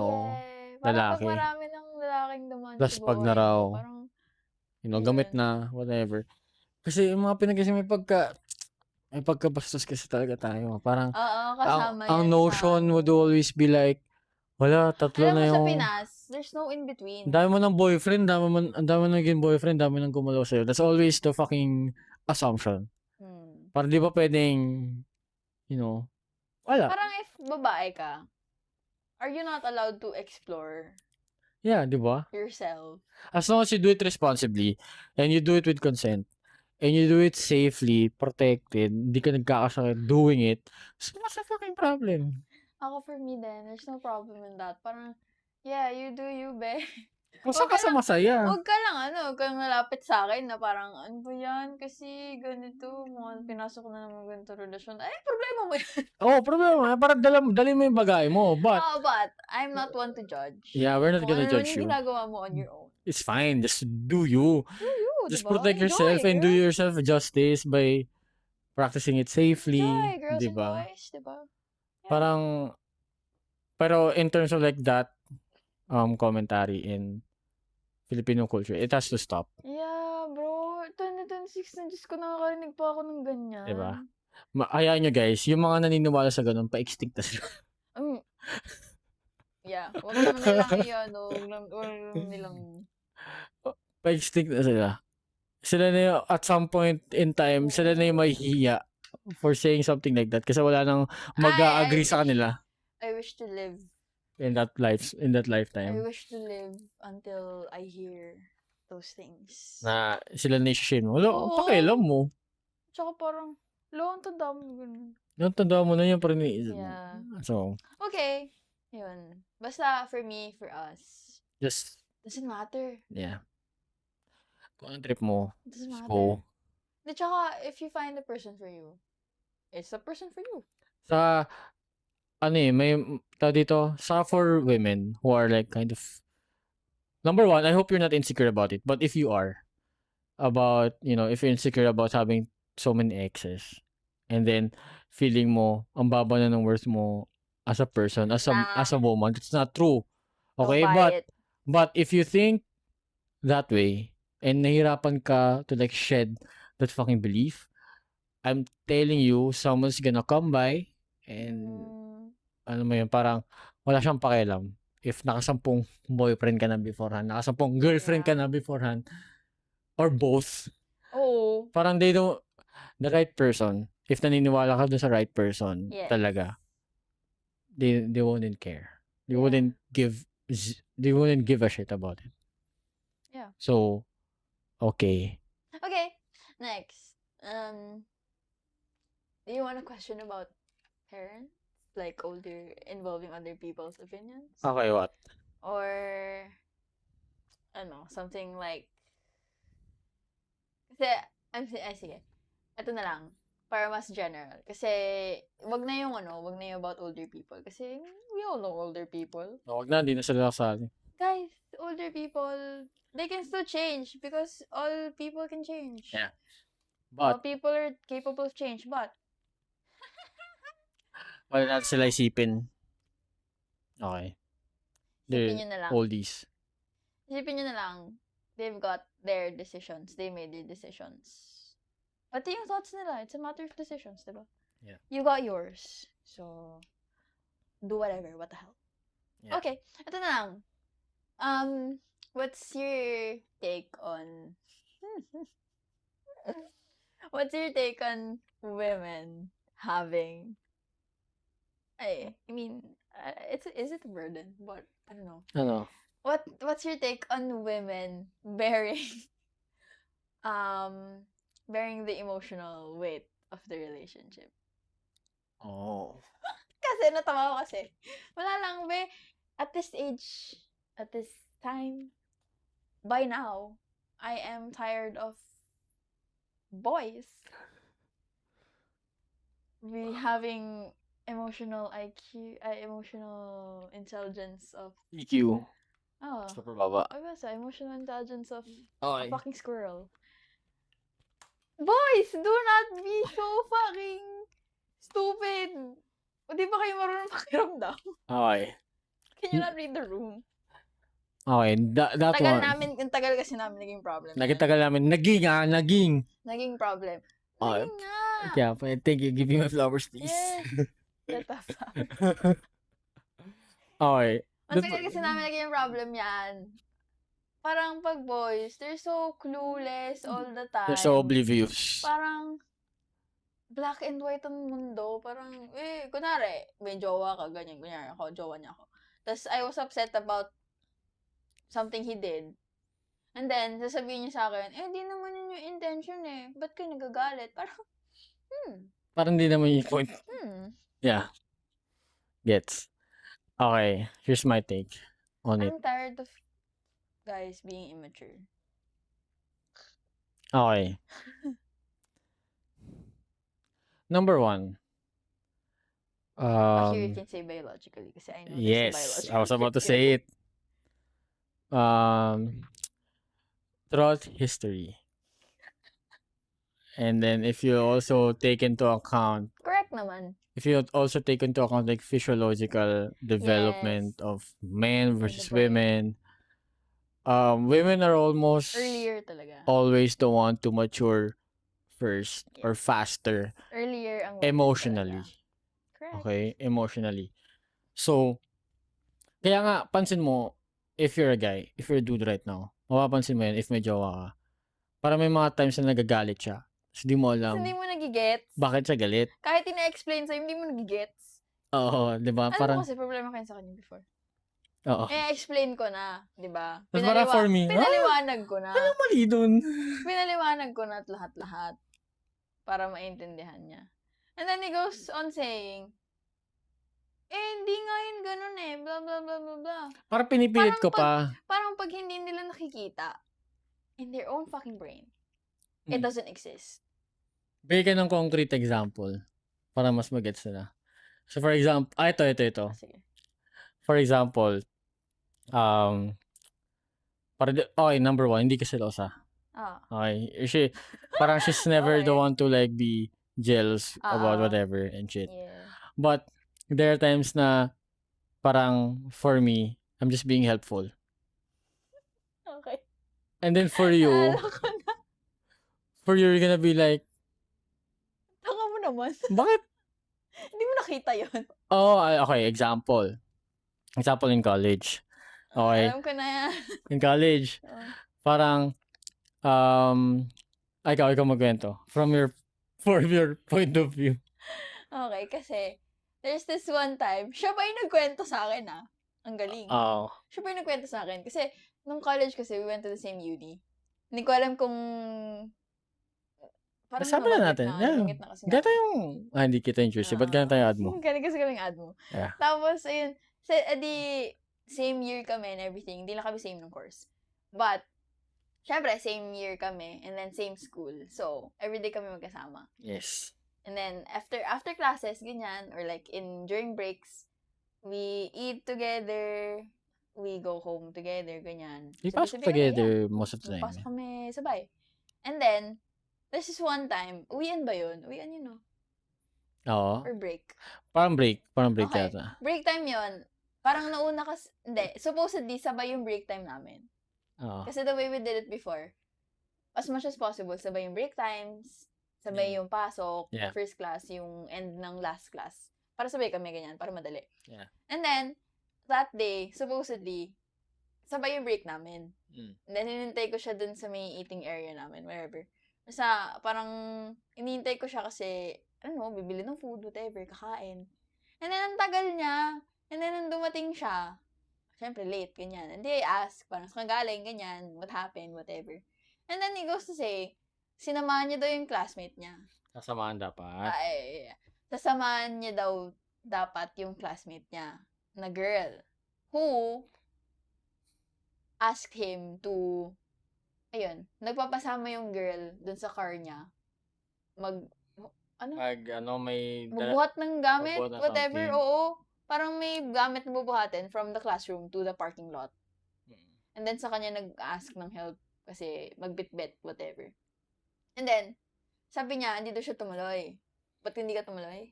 Parang pag lalaki. marami ng lalaking dumaan Plus sa pag buhay mo, naraw, parang, gamit yun. na, whatever. Kasi yung mga Pinoy kasi may pagkabastos kasi talaga tayo. Parang, Oo, ang, kasama ang yan sa, notion would always be like, wala, tatlo alam mo na sa yung, Pinas, there's no in between. ang dami mo ng boyfriend, ang dami mo naging boyfriend, dami nang gumalaw sa'yo. That's always the fucking assumption. Parang di ba pwedeng, wala. Parang if babae ka, are you not allowed to explore Yeah, di ba? yourself? As long as you do it responsibly, and you do it with consent, and you do it safely, protected, hindi ka nagkakasakit doing it, so what's the fucking problem? Ako for me then, there's no problem in that. Parang, yeah, you do you, be. Kung saan Huwag ka ka sa lang, masaya. huwag kang malapit sa akin na parang, ano ba yan? Kasi ganito, pinasok na naman ganito relasyon. Ay, problema mo yan. Oo, problema. Parang dali mo yung bagay mo. But, But, I'm not one to judge. yeah, we're not Kung gonna ano judge yung you. ginagawa mo on your own. It's fine. Just do you. Do you, Just diba? protect Enjoy, yourself and do girls. yourself justice by practicing it safely. Enjoy, girls and Diba? boys, diba? Yeah. Parang, pero in terms of like that commentary in Filipino culture, it has to stop. Yeah, bro. 2026 na, Diyos ko, nakakarinig pa ako ng ganyan. Diba? Hayaan nyo guys, yung mga naniniwala sa ganun, pa-extinct na sila. Yeah, wag lang nilang wag lang nilang Pa-extinct na sila. Sila na yung, at some point in time, sila na yung mahihiya for saying something like that kasi wala nang mag-agree sa kanila I wish to live. in that I lifetime. wish to live until I hear those things. Na sila na i-shame mo. Wala, Oo. pakialam mo. Tsaka parang, ang tanda mo ganun. Yung tanda mo na yun, parang iniisip mo. Yeah. So, Okay. Yun. Basta for me, for us, just, doesn't matter. yeah. Kung ang trip mo, Doesn't matter. go. Di, tsaka, if you find a person for you, it's a person for you. Sa, may, dito, for women who are like kind of, number one, I hope you're not insecure about it. But if you are, if you're insecure about having so many exes, and then, feeling mo, ang baba na ng worth mo as a person, as a woman, it's not true. Okay? Don't buy it. But if you think that way, and nahirapan ka to like shed that fucking belief, I'm telling you, someone's gonna come by, and, ano mo yun, parang, wala siyang pakialam. If nakasampung boyfriend ka na beforehand, nakasampung girlfriend ka na beforehand, or both, Oo. parang the right person, if naniniwala ka dun sa right person, Yes. talaga, they wouldn't care. They Yeah. wouldn't give a shit about it. Yeah. So, okay. Okay, next. Do you want a question about parents? Like involving other people's opinions? Okay, what? Or, something like, kasi, sige. Ito na lang. Para mas general. Kasi, wag na yung about older people. Kasi, we all know older people. Wag na, hindi na sila kasali. Guys, older people, they can still change because all people can change. Yeah. All But, people are capable of change, but wala natin sila isipin. Okay. isipin nyo na lang. Oldies. Isipin nyo na lang, they've got their decisions. They made their decisions. Pati yung thoughts nila, it's a matter of decisions, diba? Yeah. You got yours. So, do whatever. What the hell? Yeah. Okay, ito na lang. What's your take on... What's your take on women having... is it a burden? But, I don't know. Ano? What's your take on women bearing bearing the emotional weight of the relationship? Oh. Kasi natawa ko kasi. Wala lang, be. At this age, at this time, by now, I am tired of boys having emotional IQ, emotional intelligence of... EQ. Oh. Super baba. What was that? Emotional intelligence of Okay. a fucking squirrel. Boys, do not be so fucking stupid. O di ba kayo marunong pakiramdam? Okay. Can you not read the room? Okay, that Tagal one. namin, yung tagal kasi namin naging problem. yan. Nagitagal namin. Naging. Naging problem. Okay. Naging nga. Yeah, thank you. Give me my flowers, please. Yes. Shut up. Okay. Ang tagal kasi namin naging problem yan. Parang pag boys, they're so clueless all the time. They're so oblivious. Parang black and white ang mundo. Parang, kunwari, may jowa ka, ganyan, ganyan ako, jowa niya ako. Tapos, I was upset about something he did. And then, sasabihin niya sa akin, di naman yun yung intention eh. Ba't ka nagagalit? Parang, Parang di naman yung point. Yeah. Gets. Okay. Here's my take on it. I'm tired of guys being immature. Okay. Number one. Here you can say biologically kasi I know Yes, biological. I was about to say it. Throughout history. And then if you also take into account, Correct naman. if you also take into account like physiological development of men versus boy. women, women are almost Earlier talaga. always the one to mature first or faster Earlier ang women emotionally. talaga. Correct. Okay? Emotionally. So, kaya nga, pansin mo, if you're a guy, if you're a dude right now, mapapansin mo yan if may jowa ka. Para may mga times na nagagalit siya. Tapos di mo alam Hindi mo nagigets. bakit siya galit. Kahit ina-explain sa'yo, hindi mo nagigets. Oo, di ba? Ano Parang, kasi problema kayo sa kanya before? oo. explain ko na, di ba? Tapos parang for me, Pinaliwanag ko na. Ano mali dun? Pinaliwanag ko na at lahat-lahat para maintindihan niya. And then he goes on saying, hindi nga yun ganun eh, blah, blah, blah, blah, blah. Parang pinipilit ko pa. Parang pag hindi nila nakikita, in their own fucking brain, it doesn't exist. Bigyan ka ng concrete example para mas magets nila. So for example, ito. Sige. For example, okay, number one, hindi ka selosa. Okay. Parang she's never the one to like be jealous about whatever and shit. Yeah. But there are times na parang for me, I'm just being helpful. Okay. And then for you, you're gonna be like, Tanga mo naman. bakit? Hindi mo nakita yun. Oh, okay. Example in college. Okay. Alam ko na yan. In college, parang, ikaw magkwento. From your point of view. Okay, kasi, there's this one time, siya ba yung nagkwento sa akin Ang galing. Oo. Siya ba yung nagkwento sa akin? Kasi, nung college kasi, we went to the same uni. Hindi ko alam kung parang sabi na natin. Ganito yung, hindi kita yung juicy. Ba't ganito yung ad mo? Ganito kasi kaming ad mo. Yeah. Tapos, ayun, same year kami and everything. Hindi lang kami same ng course. But, syempre, same year kami and then same school. So, everyday kami magkasama. Yes. And then, after classes, ganyan, or like, during breaks, we eat together, we go home together, ganyan. We pasok together most of the time. Pasok kami sabay. And then, there's this one time, uwian ba yun? Uwian yun, no? Oo. Or break? Parang break Okay. yata. Break time yun. Parang nauna hindi. Supposedly, sabay yung break time namin. Oo. Kasi the way we did it before, as much as possible, sabay yung break times, sabay yung pasok, first class, yung end ng last class. Para sabay kami ganyan, para madali. Yeah. And then, that day, supposedly, sabay yung break namin. And then, hinintay ko siya dun sa may eating area namin, wherever. Basta, parang, hinintay ko siya kasi, bibili ng food, whatever, kakain. And then, ang tagal niya. And then, nung dumating siya, syempre, late, ganyan. And I ask, parang, saan galing, ganyan, what happened, whatever. And then, he goes to say, sinamahan niya daw yung classmate niya. Sasamahan dapat. Sasamahan niya daw dapat yung classmate niya na girl who asked him to, nagpapasama yung girl dun sa car niya. Magbuhat ng gamit, whatever, something. oo. Parang may gamit na bubuhatin from the classroom to the parking lot. And then, sa kanya nag-ask ng help kasi magbitbit, whatever. And then, Sabi niya, hindi daw siya tumuloy. Ba't hindi ka tumuloy?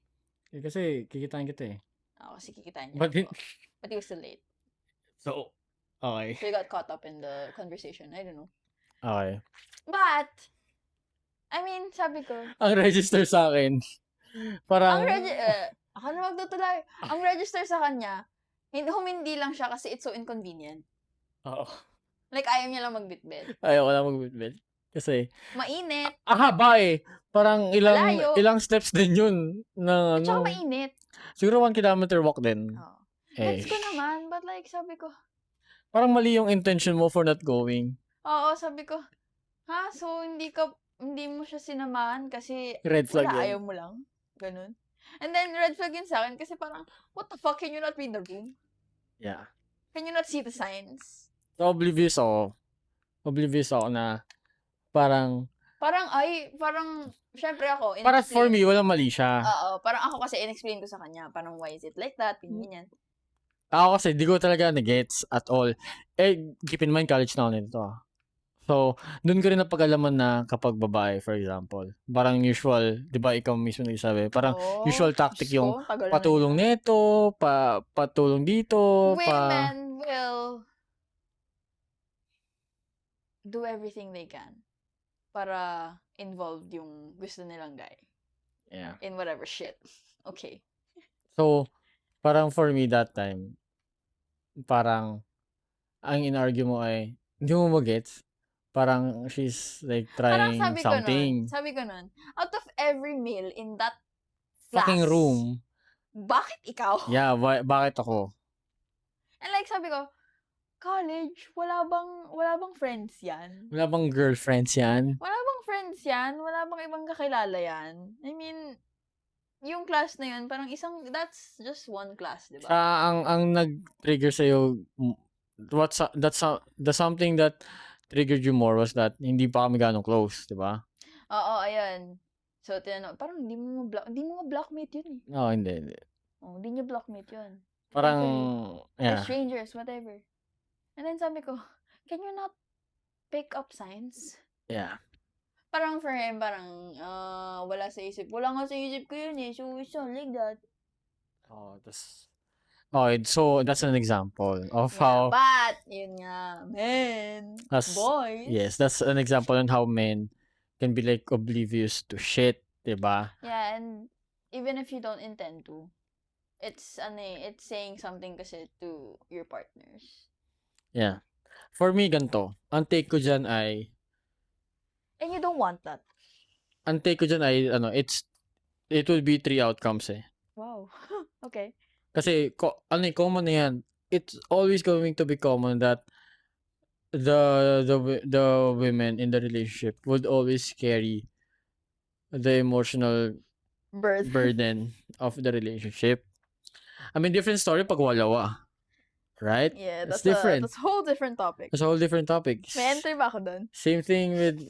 Kasi kikitain kita eh. Ako, kasi kikitain niya But, ako. But he was too late. so, okay. So he got caught up in the conversation. I don't know. Okay. But, I mean, sabi ko, Ang register sa akin, parang, ako na magtutulay. Ang register sa kanya, hindi lang siya kasi it's so inconvenient. oo. Like, ayaw niya lang magbitbit. Ayaw ko na mag-bitbit. Kasi, Mainit. haba eh. Parang Malayo. ilang steps din yun. Na, At saka mainit. siguro 1 kilometer walk din. Oh. Eh, Gets ko naman, but like, sabi ko, parang mali yung intention mo for not going. oo, sabi ko, ha? So, hindi mo siya sinamahan kasi Red flag wala, yun. ayaw mo lang. Ganun. And then, red flag yun sa akin kasi parang, what the fuck, can you not read the room? Yeah. Can you not see the signs? So, oblivious ako. Oblivious ako na parang, Syempre ako, para for me, walang mali siya. Oo, parang ako kasi in-explain ko sa kanya, parang why is it like that, ganyan. Ako kasi, di ko talaga na-gets at all. Eh, keep in mind, college na ako nito. So, dun ko rin napag-alaman na kapag babae, for example, parang usual, di ba ikaw mismo nagsabi, parang usual tactic yung patulong nito, patulong dito, women will do everything they can para involved yung gusto nilang guy. Yeah. In whatever shit. Okay. So, parang for me that time, parang ang in-argue mo ay hindi mo magets. Parang she's like trying something. Sabi ko nun, out of every male in that class, Fucking room. bakit ikaw? Yeah, bakit ako? And like sabi ko, college, wala bang friends yan? Wala bang girlfriends yan? Wala bang friends yan? Wala bang ibang kakilala yan? I mean, yung class na yun, parang that's just one class, di ba? Ang nag-trigger sa'yo, the something that triggered you more was that hindi pa kami ganong close, di ba? Oo, ayun. So, tinanong, parang hindi mo blockmate yun eh. No, hindi. Oh, hindi niya blockmate yun. Parang, okay. yeah. Strangers, whatever. And then sabi ko, can you not pick up signs? Yeah. Parang for him, parang, wala sa isip. Wala nga sa isip ko yun eh. So, it's not like that. Oh, so that's an example of how... But, yun nga, men, boys. Yes, that's an example on how men can be like oblivious to shit, diba? Yeah, and even if you don't intend to, it's saying something kasi to your partners. Yeah. For me, ganito. Ang take ko dyan ay... And you don't want that. Ang take ko dyan ay, it would be 3 outcomes eh. Wow. Okay. Kasi, common na yan. It's always going to be common that the women in the relationship would always carry the emotional burden of the relationship. I mean, different story pag walawa. Right? Yeah, it's different. That's a whole different topic. It's a whole different topic. May entry ba ako dun? Same thing with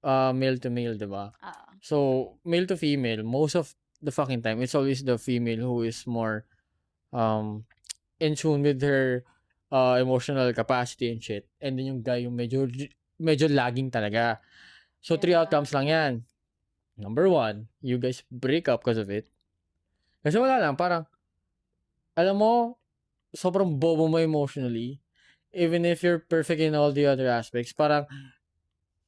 male to male, diba? So, male to female, most of the fucking time, it's always the female who is more in tune with her emotional capacity and shit. And then yung guy yung medyo lagging talaga. So, 3 outcomes lang yan. Number 1, you guys break up because of it. Kasi wala lang, parang, alam mo, sobrang bobo mo emotionally. Even if you're perfect in all the other aspects, parang,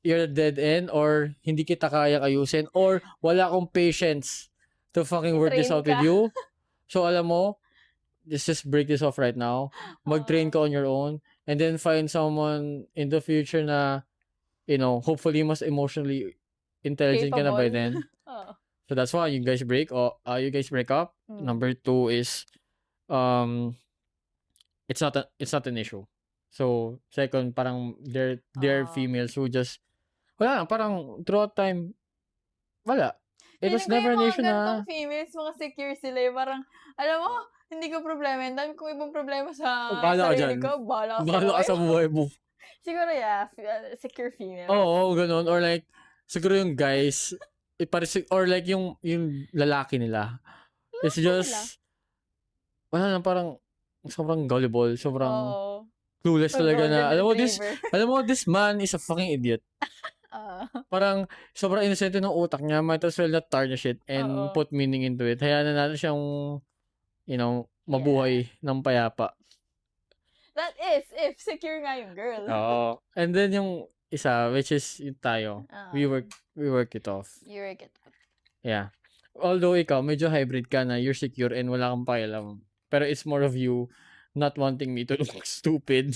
you're a dead end or hindi kita kayang ayusin or wala akong patience to fucking work this out with you. So, alam mo, just break this off right now. Mag-train ka on your own and then find someone in the future na, hopefully mas emotionally intelligent ka na by then. So, that's why you guys break up. Number 2 is, it's not an issue. So, second, parang they're females who just, wala lang, parang throughout time, wala. It was never an issue na. Females, mga secure sila eh. Parang, alam mo, hindi ko problema. Ang dami kong ibang problema sa Bahala ka sarili dyan. ko. Bahala ka sa buhay mo. Siguro, yeah. Secure female. Oo, ganun. Or like, siguro yung guys, or like yung lalaki nila. It's just, wala lang, parang, sobrang gullible. Sobrang, clueless talaga na, Golden retriever. alam mo, this man is a fucking idiot. Parang, sobrang innocent ng utak niya, might as well not tarnish it and Oo. put meaning into it. Hayaan na natin siyang, mabuhay ng payapa. That is, if secure nga yung girl. Oo. And then yung isa, which is yung tayo, we work it off. You work it out. Yeah. Although ikaw, medyo hybrid ka na, you're secure and wala kang pakialam. Pero it's more of you not wanting me to look stupid.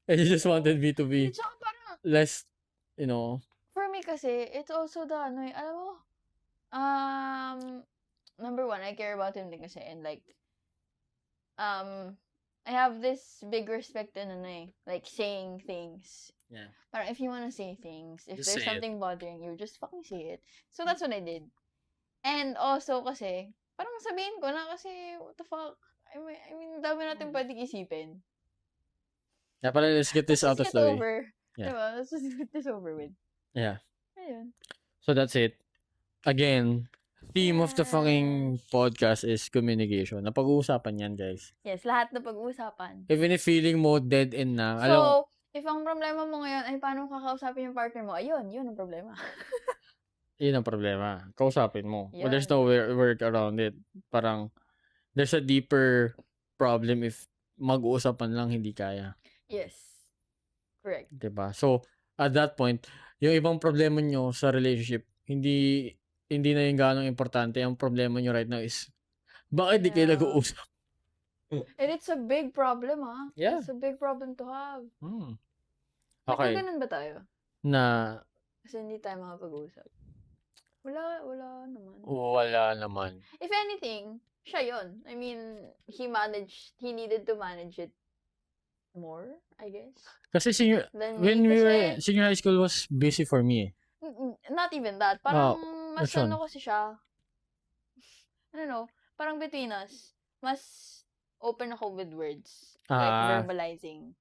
And you just wanted me to be Tsaka parang, less, for me kasi, it's also the, alam mo, number one, I care about him din kasi, and like, I have this big respect in like saying things. Yeah. Parang if you wanna say things, if Just there's say it. something bothering you, just fucking say it. So that's what I did. And also kasi, parang sabihin ko na kasi, what the fuck? I mean, dami natin pwedeng isipin. Yeah, pala, let's get this out of Let's the get way. over. Yeah. Diba? Let's just get this over with. Yeah. Ayun. So that's it. Again, theme of the fucking Yes. podcast is communication. Napag-uusapan yan, guys. Yes, lahat na pag-uusapan. Even if feeling mo dead end na, So, if ang problema mo ngayon ay paano kakausapin yung partner mo, ayun, yun ang problema. yun ang problema. Kausapin mo. But there's Yun. no work around it. Parang, there's a deeper problem if mag-uusapan lang hindi kaya. Yes. Correct. Diba? So, at that point, yung ibang problema nyo sa relationship, hindi na yung ganong importante. Ang problema nyo right now is, bakit di kayo Yeah. nag-uusap? And it's a big problem, Yeah. It's a big problem to have. Ba't Okay. ganun ba tayo? Na, Kasi hindi tayo makapag-usap. Wala naman. wala naman. If anything, siya yun. I mean, he needed to manage it more, I guess. Kasi Than when me. we Kasi, were, senior high school was busy for me. not even that. Parang, mas which one? ano kasi siya. I don't know. Parang between us, mas open ako with words. Like, verbalizing.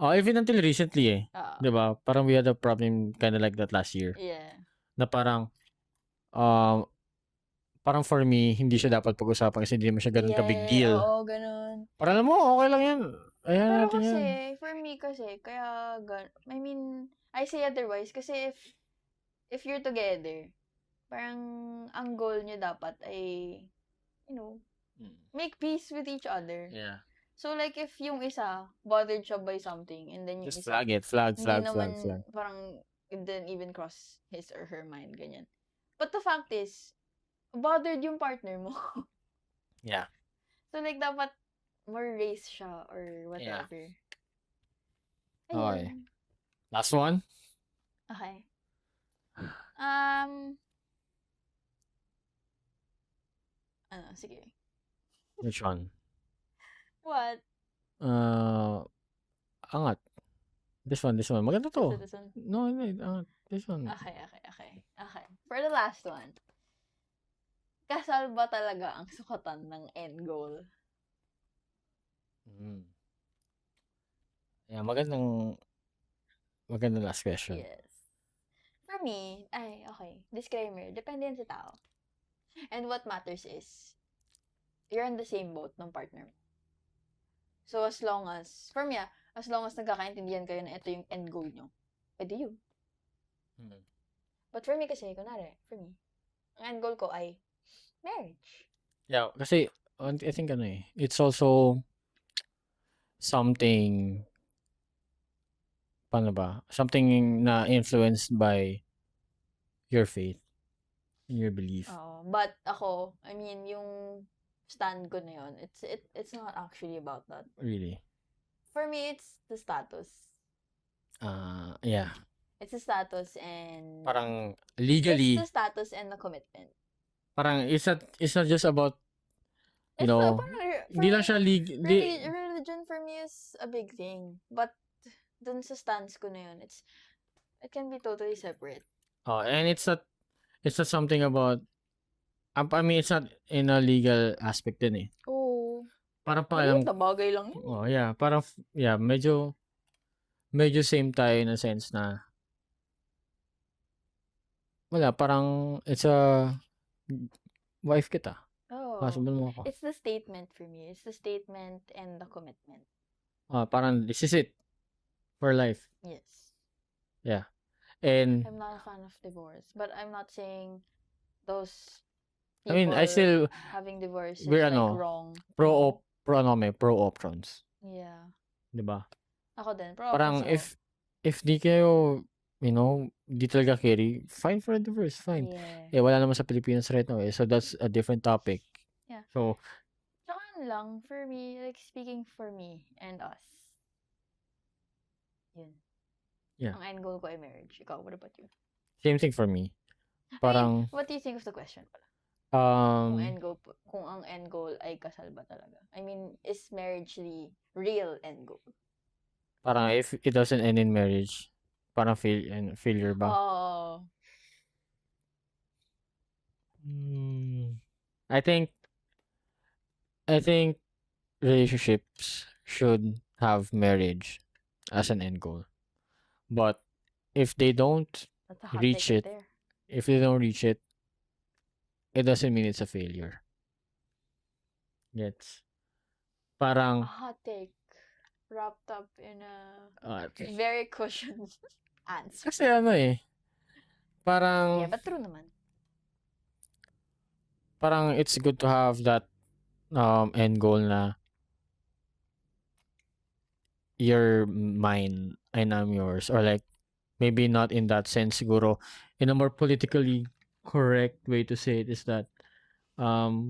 Even until recently Ah, diba? Parang we had a problem kind of like that last year. yeah. Na parang, parang for me, hindi siya dapat pag-usapan kasi hindi naman siya ganun ka-big deal. Oo, ganun. Parang alam mo, okay lang yan. Ayan Pero natin kasi, yan. for me kasi, kaya, I mean, I say otherwise, kasi if you're together, parang, ang goal nyo dapat ay, make peace with each other. Yeah. So, like, if yung isa, bothered siya by something, and then yung Just isa, flag it. Flag. hindi naman, parang, it didn't even cross his or her mind, ganyan. But the fact is, bothered yung partner mo. Yeah. So, like, dapat more race siya or whatever. Okay. Ayun. Last one? Okay. Sige. Which one? What? Angat. This one. Maganda to. This one? No, angat. This one. Okay. For the last one. Kasal ba talaga ang sukatan ng end goal? Yeah, magandang last question. Yes. For me, okay. Disclaimer, depende yan sa tao. And what matters is, you're on the same boat ng partner mo. So, as long as nagkakaintindihan kayo na ito yung end goal nyo, edi yun. But for me kasi, kunwari, ang end goal ko ay marriage. Yeah, kasi, I think it's also something, paano ba? Something na influenced by your faith, your belief. But ako, I mean, yung stand ko na yun, it's not actually about that. Really? For me, it's the status. Yeah. It's the status and... Parang legally... It's the status and the commitment. Parang it's not just about, hindi lang siya religion for me is a big thing. But dun sa stance ko na yun, it can be totally separate. And it's not something about, I mean, it's not in a legal aspect din Oo. Parang pakialam. Bagay lang yun. Yeah. Parang, yeah, medyo same tayo in a sense na, wala, parang, it's a, wife kita. Possible mo ako. It's the statement for me. It's the statement and the commitment. parang this is it for life. Yes. Yeah. And I'm not a fan of divorce, but I'm not saying those I mean, I people still having divorce is we're like ano, wrong. pro options, Yeah. 'di ba? Ako din, pro Parang options ako. if di kayo, di talaga carry, fine for a divorce, fine. Yeah. Eh wala naman sa Pilipinas right now eh. So that's a different topic. Yeah. So Tsaka ano lang, for me, like speaking for me and us, yun. Yeah. Ang end goal ko ay marriage. Ikaw, what about you? same thing for me. I mean, Parang what do you think of the question pala? Kung um end goal, kung ang end goal ay kasal ba talaga? I mean, is marriage the real end goal? parang if it doesn't end in marriage, parang failure ba? Oh, I think relationships should have marriage as an end goal. But if they don't that's a hot reach take it, right there. if they don't reach it, it doesn't mean it's a failure. Gets? A Parang hot take wrapped up in a ah, very cushioned answer. kasi ano eh, parang Yeah, but true naman. parang it's good to have that end goal na you're mine and I'm yours, or like maybe not in that sense siguro, in a more politically correct way to say it is that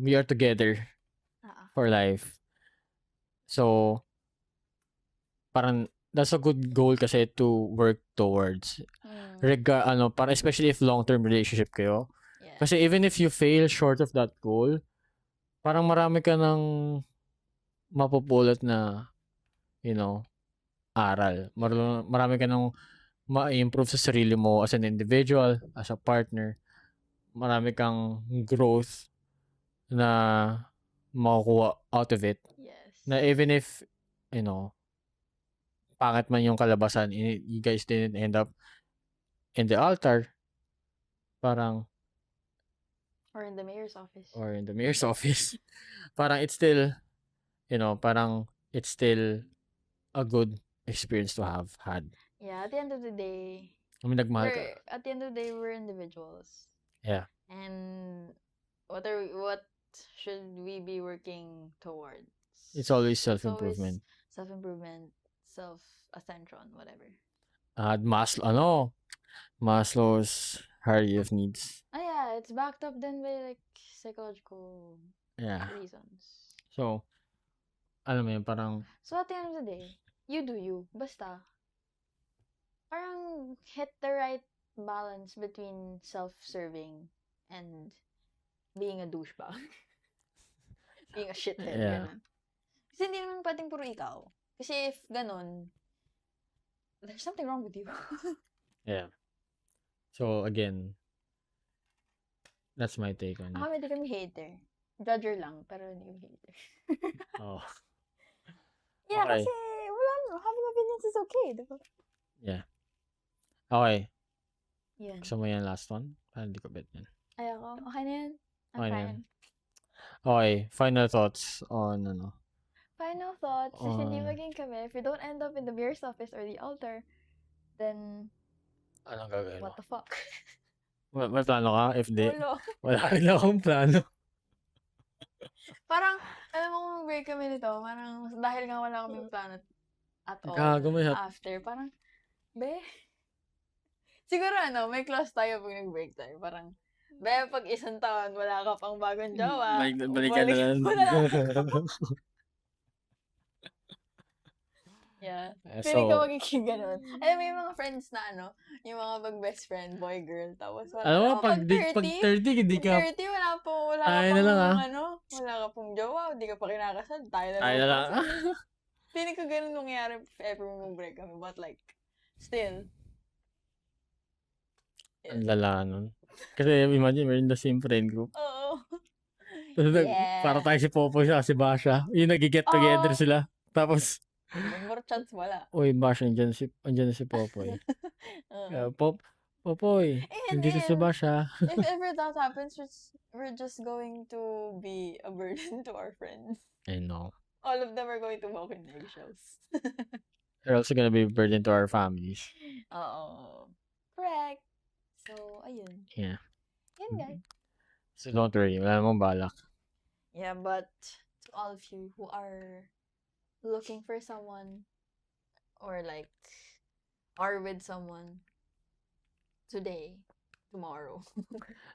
we are together for life. So parang that's a good goal kasi to work towards. Para especially if long-term relationship kayo. Yeah. Kasi even if you fail short of that goal, parang marami ka ng mapupulot na, aral. Marami ka ng ma-improve sa sarili mo as an individual, as a partner. Marami kang growth na makukuha out of it. Yes. Na even if, pangit man yung kalabasan, you guys didn't end up in the altar, parang, Or in the mayor's office. parang it's still, parang it's still a good experience to have had. Yeah, at the end of the day, I mean, nagmahal ka. at the end of the day, we're individuals. Yeah. And what should we be working towards? It's always self-improvement. Self-improvement, self-ascension, whatever. Maslow's hierarchy of needs. Oh yeah, it's backed up then by like psychological reasons. So, alam mo yun, parang... So at the end of the day, you do you. Basta, parang hit the right balance between self-serving and being a douchebag. Being a shithead. Yeah. Ganun. Kasi hindi naman pwedeng puro ikaw. Kasi if ganun, there's something wrong with you. Yeah. So, again, that's my take on it. Ako, hindi kami hater. Judger lang, pero hindi kami hater. Oh. Yeah, Okay. kasi wala no. Having opinions is okay, diba? Yeah. Okay. Yan. Gusto mo yan last one? Parang hindi ko bet yan. Ay, ako. Okay na yan. I'm Okay na fine. yan. Okay. Final thoughts on Final thoughts. If hindi maging kami, if we don't end up in the mayor's office or the altar, then anong gagawin mo? what the fuck? May plano ka? If di, Wala. wala rin akong plano. Parang, alam mo kung break kami nito, parang dahil nga wala kaming plano at all Gago mo after, parang, siguro may clause tayo pag nag-break tayo. Parang, pag isang taon, wala ka pang bagong jowa. Balikan na lang. Yeah. So, Feeling ko magiging ganun. Alam mo yung mga friends na yung mga best friend, boy, girl, tapos wala. alam mo, pag 30, hindi ka, 30, wala ka wala ka pong jowa, hindi ka pa kinakasal, tayo na lang. Feeling ko ganun nangyayari if ever mag-break kami, but like, still. Ang lala nun. Kasi imagine, we're in the same friend group. Oo. Para tayo si Popoy sa si Basha. Yung nag-get together sila. Tapos, more chance wala. uy, Basha, andyan na si Popoy. Popoy, nandito si Basha. If ever that happens, we're just going to be a burden to our friends. I know. All of them are going to walk in eggshells. They're also gonna be a burden to our families. Oo. Correct. So, ayun. Yeah. Yan, guys. So don't worry, wala namang balak. Yeah, but to all of you who are looking for someone or like are with someone today, tomorrow.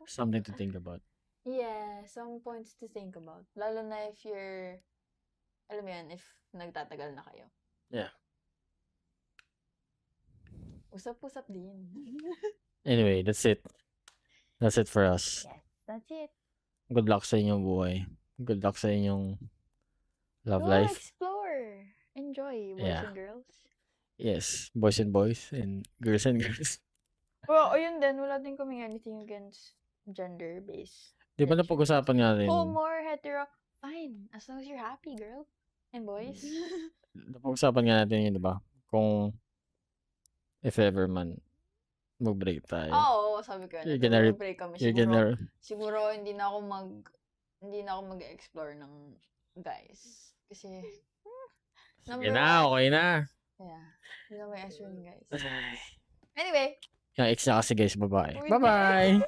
Something to think about. Yeah, some points to think about. Lalo na if you're, alam mo yan, if nagtatagal na kayo. Yeah. Usap-usap din. Anyway, that's it. That's it for us. Yes, that's it. Good luck sa inyong buhay. Good luck sa inyong love Go life. explore. Enjoy, boys Yeah. and girls. Yes, boys and girls and girls. Well, ayun din, wala din kaming anything against gender-based. Di ba friendship. napag-usapan natin? Homo or hetero, fine. As long as you're happy, girl. And boys. Napag-usapan nga natin yun, di ba? Kung if ever man mag-break tayo. Oo, sabi ko. You're gonna break kami. You're gonna... Siguro hindi na ako mag-explore ng guys. Kasi, Sige na, okay na. Yeah. Hindi na may explore ng guys. Anyway. Yung ex na kasi guys, babae. Uy, Bye-bye!